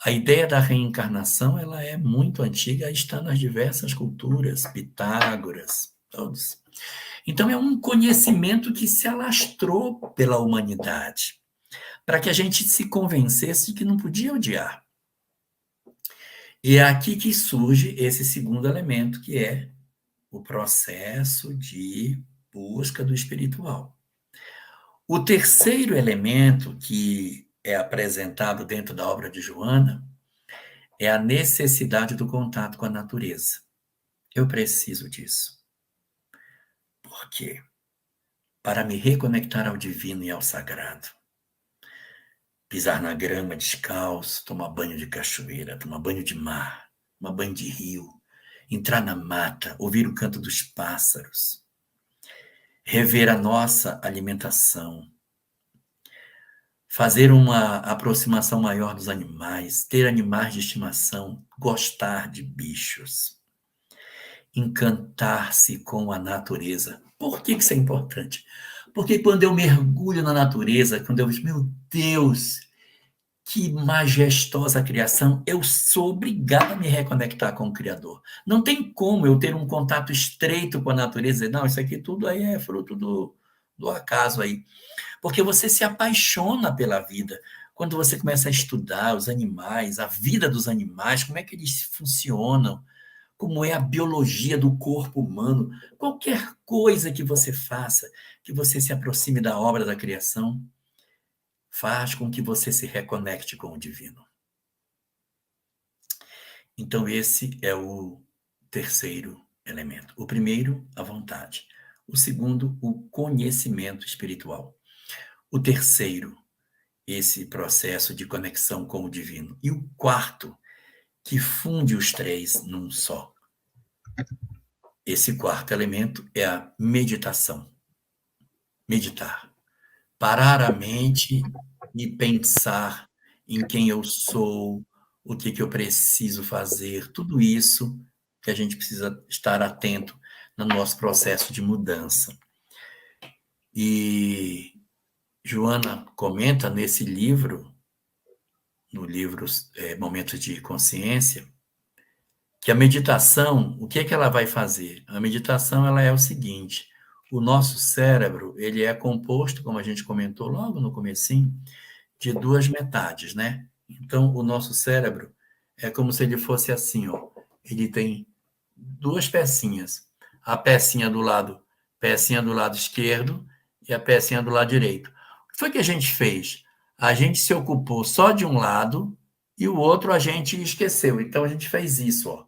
A ideia da reencarnação ela é muito antiga e está nas diversas culturas, Pitágoras, todos. Então, é um conhecimento que se alastrou pela humanidade, para que a gente se convencesse de que não podia odiar. E é aqui que surge esse segundo elemento, que é o processo de busca do espiritual. O terceiro elemento que é apresentado dentro da obra de Joana é a necessidade do contato com a natureza. Eu preciso disso. Por quê? Para me reconectar ao divino e ao sagrado. Pisar na grama descalço, tomar banho de cachoeira, tomar banho de mar, tomar banho de rio, entrar na mata, ouvir o canto dos pássaros, rever a nossa alimentação, fazer uma aproximação maior dos animais, ter animais de estimação, gostar de bichos, encantar-se com a natureza. Por que isso é importante? Porque quando eu mergulho na natureza, quando eu vejo, meu Deus, que majestosa criação, eu sou obrigado a me reconectar com o Criador. Não tem como eu ter um contato estreito com a natureza e dizer, não, isso aqui tudo aí é fruto do acaso aí. Porque você se apaixona pela vida. Quando você começa a estudar os animais, a vida dos animais, como é que eles funcionam, como é a biologia do corpo humano, qualquer coisa que você faça, que você se aproxime da obra da criação, faz com que você se reconecte com o divino. Então, esse é o terceiro elemento. O primeiro, a vontade. O segundo, o conhecimento espiritual. O terceiro, esse processo de conexão com o divino. E o quarto, que funde os três num só. Esse quarto elemento é a meditação. Meditar. Parar a mente e pensar em quem eu sou, o que eu preciso fazer, tudo isso que a gente precisa estar atento no nosso processo de mudança. E Joana comenta nesse livro, no livro Momentos de Consciência, que a meditação, o que é que ela vai fazer? A meditação ela é o seguinte: o nosso cérebro ele é composto, como a gente comentou logo no comecinho, de duas metades, né? Então, o nosso cérebro é como se ele fosse assim, ó. Ele tem duas pecinhas. A pecinha do lado esquerdo e a pecinha do lado direito. O que foi que a gente fez? A gente se ocupou só de um lado e o outro a gente esqueceu. Então, a gente fez isso, ó.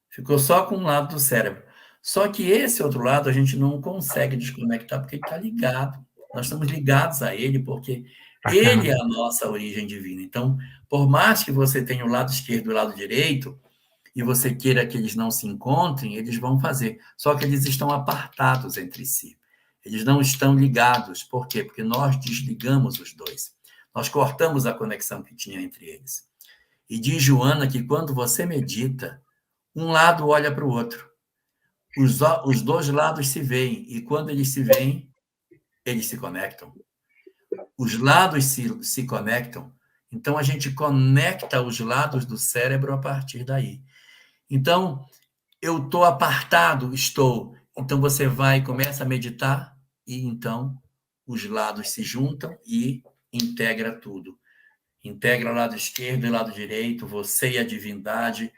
Ficou só com um lado do cérebro. Só que esse outro lado a gente não consegue desconectar porque ele está ligado. Nós estamos ligados a ele porque Ele é a nossa origem divina. Então, por mais que você tenha o lado esquerdo e o lado direito, e você queira que eles não se encontrem, eles vão fazer. Só que eles estão apartados entre si. Eles não estão ligados. Por quê? Porque nós desligamos os dois. Nós cortamos a conexão que tinha entre eles. E diz Joana que quando você medita, um lado olha para o outro. Os dois lados se veem. E quando eles se veem, eles se conectam. Os lados se conectam. Então, a gente conecta os lados do cérebro a partir daí. Então, eu estou apartado, estou. Então, você vai e começa a meditar, e então os lados se juntam e integra tudo. Integra o lado esquerdo e o lado direito, você e a divindade,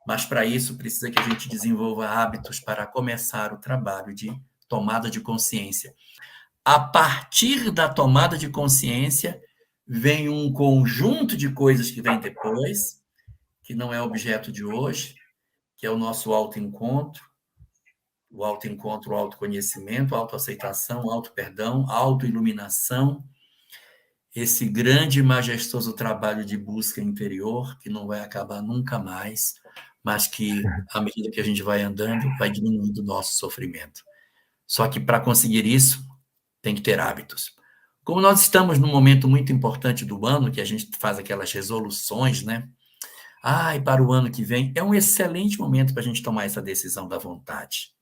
mas para isso precisa que a gente desenvolva hábitos para começar o trabalho de tomada de consciência. A partir da tomada de consciência, vem um conjunto de coisas que vem depois, que não é objeto de hoje, que é o nosso autoencontro, o autoconhecimento, a autoaceitação, auto-perdão, autoiluminação, esse grande e majestoso trabalho de busca interior, que não vai acabar nunca mais, mas que, à medida que a gente vai andando, vai diminuindo o nosso sofrimento. Só que, para conseguir isso, tem que ter hábitos. Como nós estamos num momento muito importante do ano, que a gente faz aquelas resoluções, né? E para o ano que vem, é um excelente momento para a gente tomar essa decisão da vontade.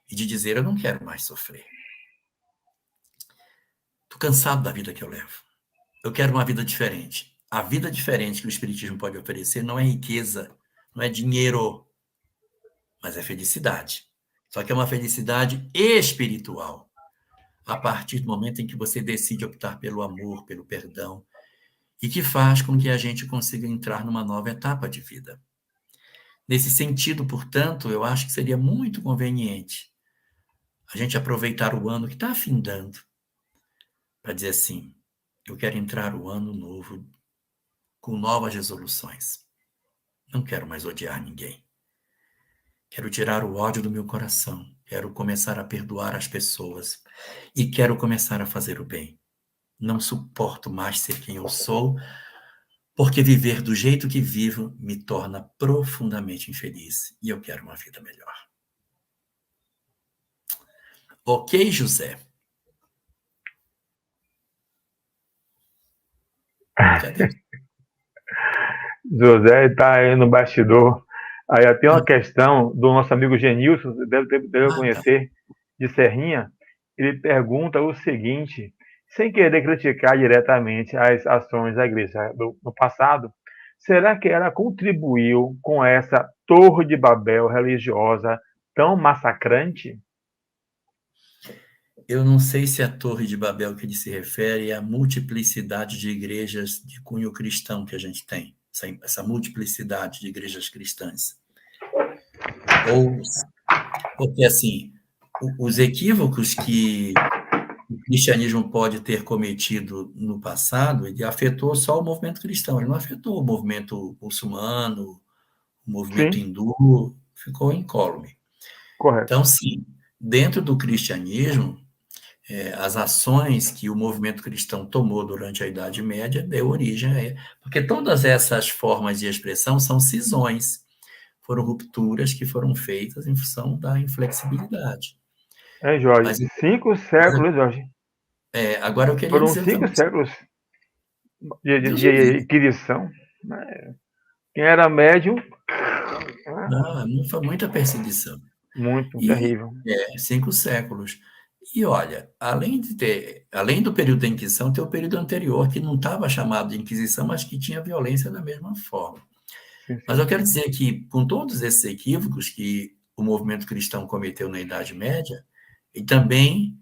E de dizer, eu não quero mais sofrer. Estou cansado da vida que eu levo. Eu quero uma vida diferente. A vida diferente que o Espiritismo pode oferecer não é riqueza, não é dinheiro, mas é felicidade. Só que é uma felicidade espiritual. A partir do momento em que você decide optar pelo amor, pelo perdão, e que faz com que a gente consiga entrar numa nova etapa de vida. Nesse sentido, portanto, eu acho que seria muito conveniente a gente aproveitar o ano que está afindando para dizer assim, eu quero entrar o ano novo com novas resoluções. Não quero mais odiar ninguém. Quero tirar o ódio do meu coração. Quero começar a perdoar as pessoas. E quero começar a fazer o bem. Não suporto mais ser quem eu sou, porque viver do jeito que vivo me torna profundamente infeliz. E eu quero uma vida melhor. Ok, José? Cadê? José está aí no bastidor. Aí tem uma questão do nosso amigo Genilson, deve conhecer, de Serrinha. Ele pergunta o seguinte, sem querer criticar diretamente as ações da igreja no passado, será que ela contribuiu com essa Torre de Babel religiosa tão massacrante? Eu não sei se a Torre de Babel que ele se refere é a multiplicidade de igrejas de cunho cristão que a gente tem, essa multiplicidade de igrejas cristãs. Ou, porque, assim, os equívocos que o cristianismo pode ter cometido no passado, ele afetou só o movimento cristão, ele não afetou o movimento muçulmano, o movimento hindu, ficou incólume. Correto. Então, sim, dentro do cristianismo, as ações que o movimento cristão tomou durante a Idade Média deu origem porque todas essas formas de expressão são cisões, foram rupturas que foram feitas em função da inflexibilidade. Jorge, Mas, 5 séculos, Jorge. Agora eu queria Foram dizer 5 também, séculos de inquisição. Quem era médium... não, foi muita perseguição. Muito E, terrível. 5 séculos. E olha, além do período da Inquisição, tem o período anterior, que não estava chamado de Inquisição, mas que tinha violência da mesma forma. Sim. Mas eu quero dizer que, com todos esses equívocos que o movimento cristão cometeu na Idade Média, e também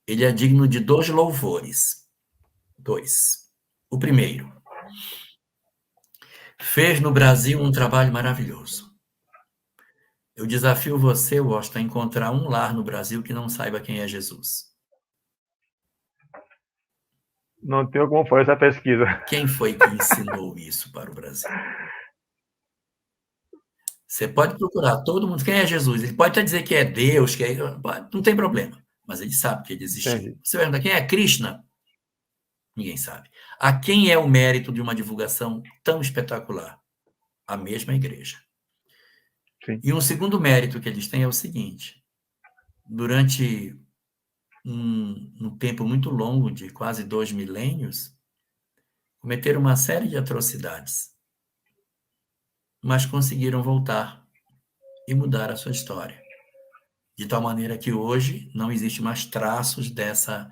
ele é digno de 2 louvores. 2. O primeiro, fez no Brasil um trabalho maravilhoso. Eu desafio você, Washington, a encontrar um lar no Brasil que não saiba quem é Jesus. Não tenho como fazer essa pesquisa. Quem foi que ensinou isso para o Brasil? Você pode procurar todo mundo. Quem é Jesus? Ele pode até dizer que é Deus, não tem problema. Mas ele sabe que ele existiu. Entendi. Você pergunta quem é Krishna? Ninguém sabe. A quem é o mérito de uma divulgação tão espetacular? A mesma igreja. Sim. E um segundo mérito que eles têm é o seguinte: durante um tempo muito longo, de quase 2 milênios, cometeram uma série de atrocidades, mas conseguiram voltar e mudar a sua história. De tal maneira que hoje não existe mais traços dessa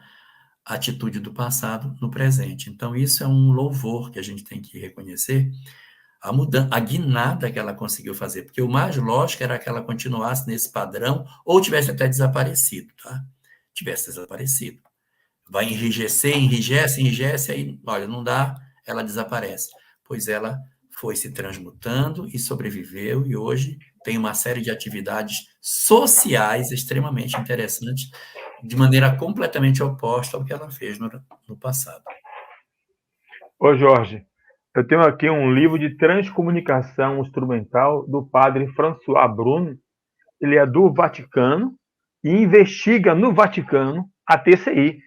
atitude do passado no presente. Então, isso é um louvor que a gente tem que reconhecer, a mudança, a guinada que ela conseguiu fazer, porque o mais lógico era que ela continuasse nesse padrão ou tivesse até desaparecido, tá? Tivesse desaparecido. Vai enrijecer, enrijece, enrijece, aí, olha, não dá, ela desaparece. Pois ela foi se transmutando e sobreviveu, e hoje tem uma série de atividades sociais extremamente interessantes, de maneira completamente oposta ao que ela fez no passado. Ô, Jorge, eu tenho aqui um livro de transcomunicação instrumental do padre François Bruno. Ele é do Vaticano e investiga no Vaticano a TCI.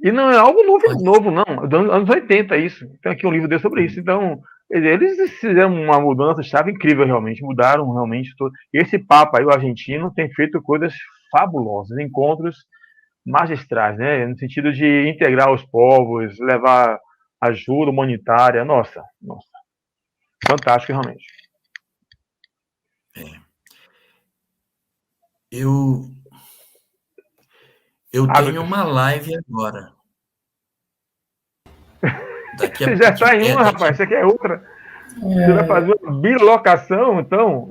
E não é algo novo, não. Dos anos 80, isso. Tem aqui um livro dele sobre isso. Então, eles fizeram uma mudança-chave incrível, realmente. Mudaram realmente tudo. Esse Papa aí, o argentino, tem feito coisas fabulosas, encontros magistrais, né? No sentido de integrar os povos, levar ajuda humanitária. Nossa. Fantástico, realmente. Eu tenho uma live agora. Daqui a Você já está em uma, rapaz. Você quer outra? Você vai fazer uma bilocação, então?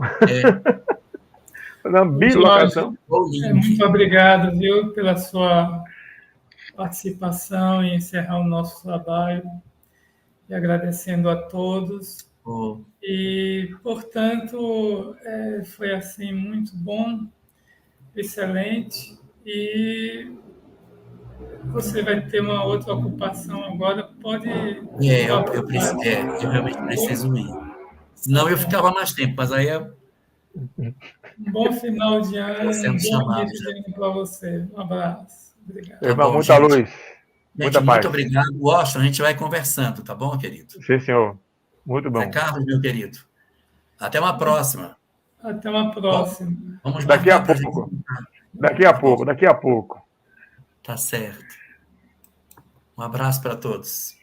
Fazer uma bilocação. Muito obrigado, viu, pela sua participação e encerrar o nosso trabalho. E agradecendo a todos. E, portanto, foi assim muito bom, excelente. E você vai ter uma outra ocupação agora, pode... eu realmente preciso ir. Senão eu ficava mais tempo, mas aí é... Um bom final de ano, um bom início de ano para você. Um abraço. Obrigado. Tá bom, muita luz. Gente, muita paz. Muito obrigado. Washington, a gente vai conversando, tá bom, querido? Sim, senhor. Muito bom. Zé Carlos, meu querido. Até uma próxima. Até uma próxima. Vamos daqui a pouco. Daqui a pouco. Tá certo. Um abraço para todos.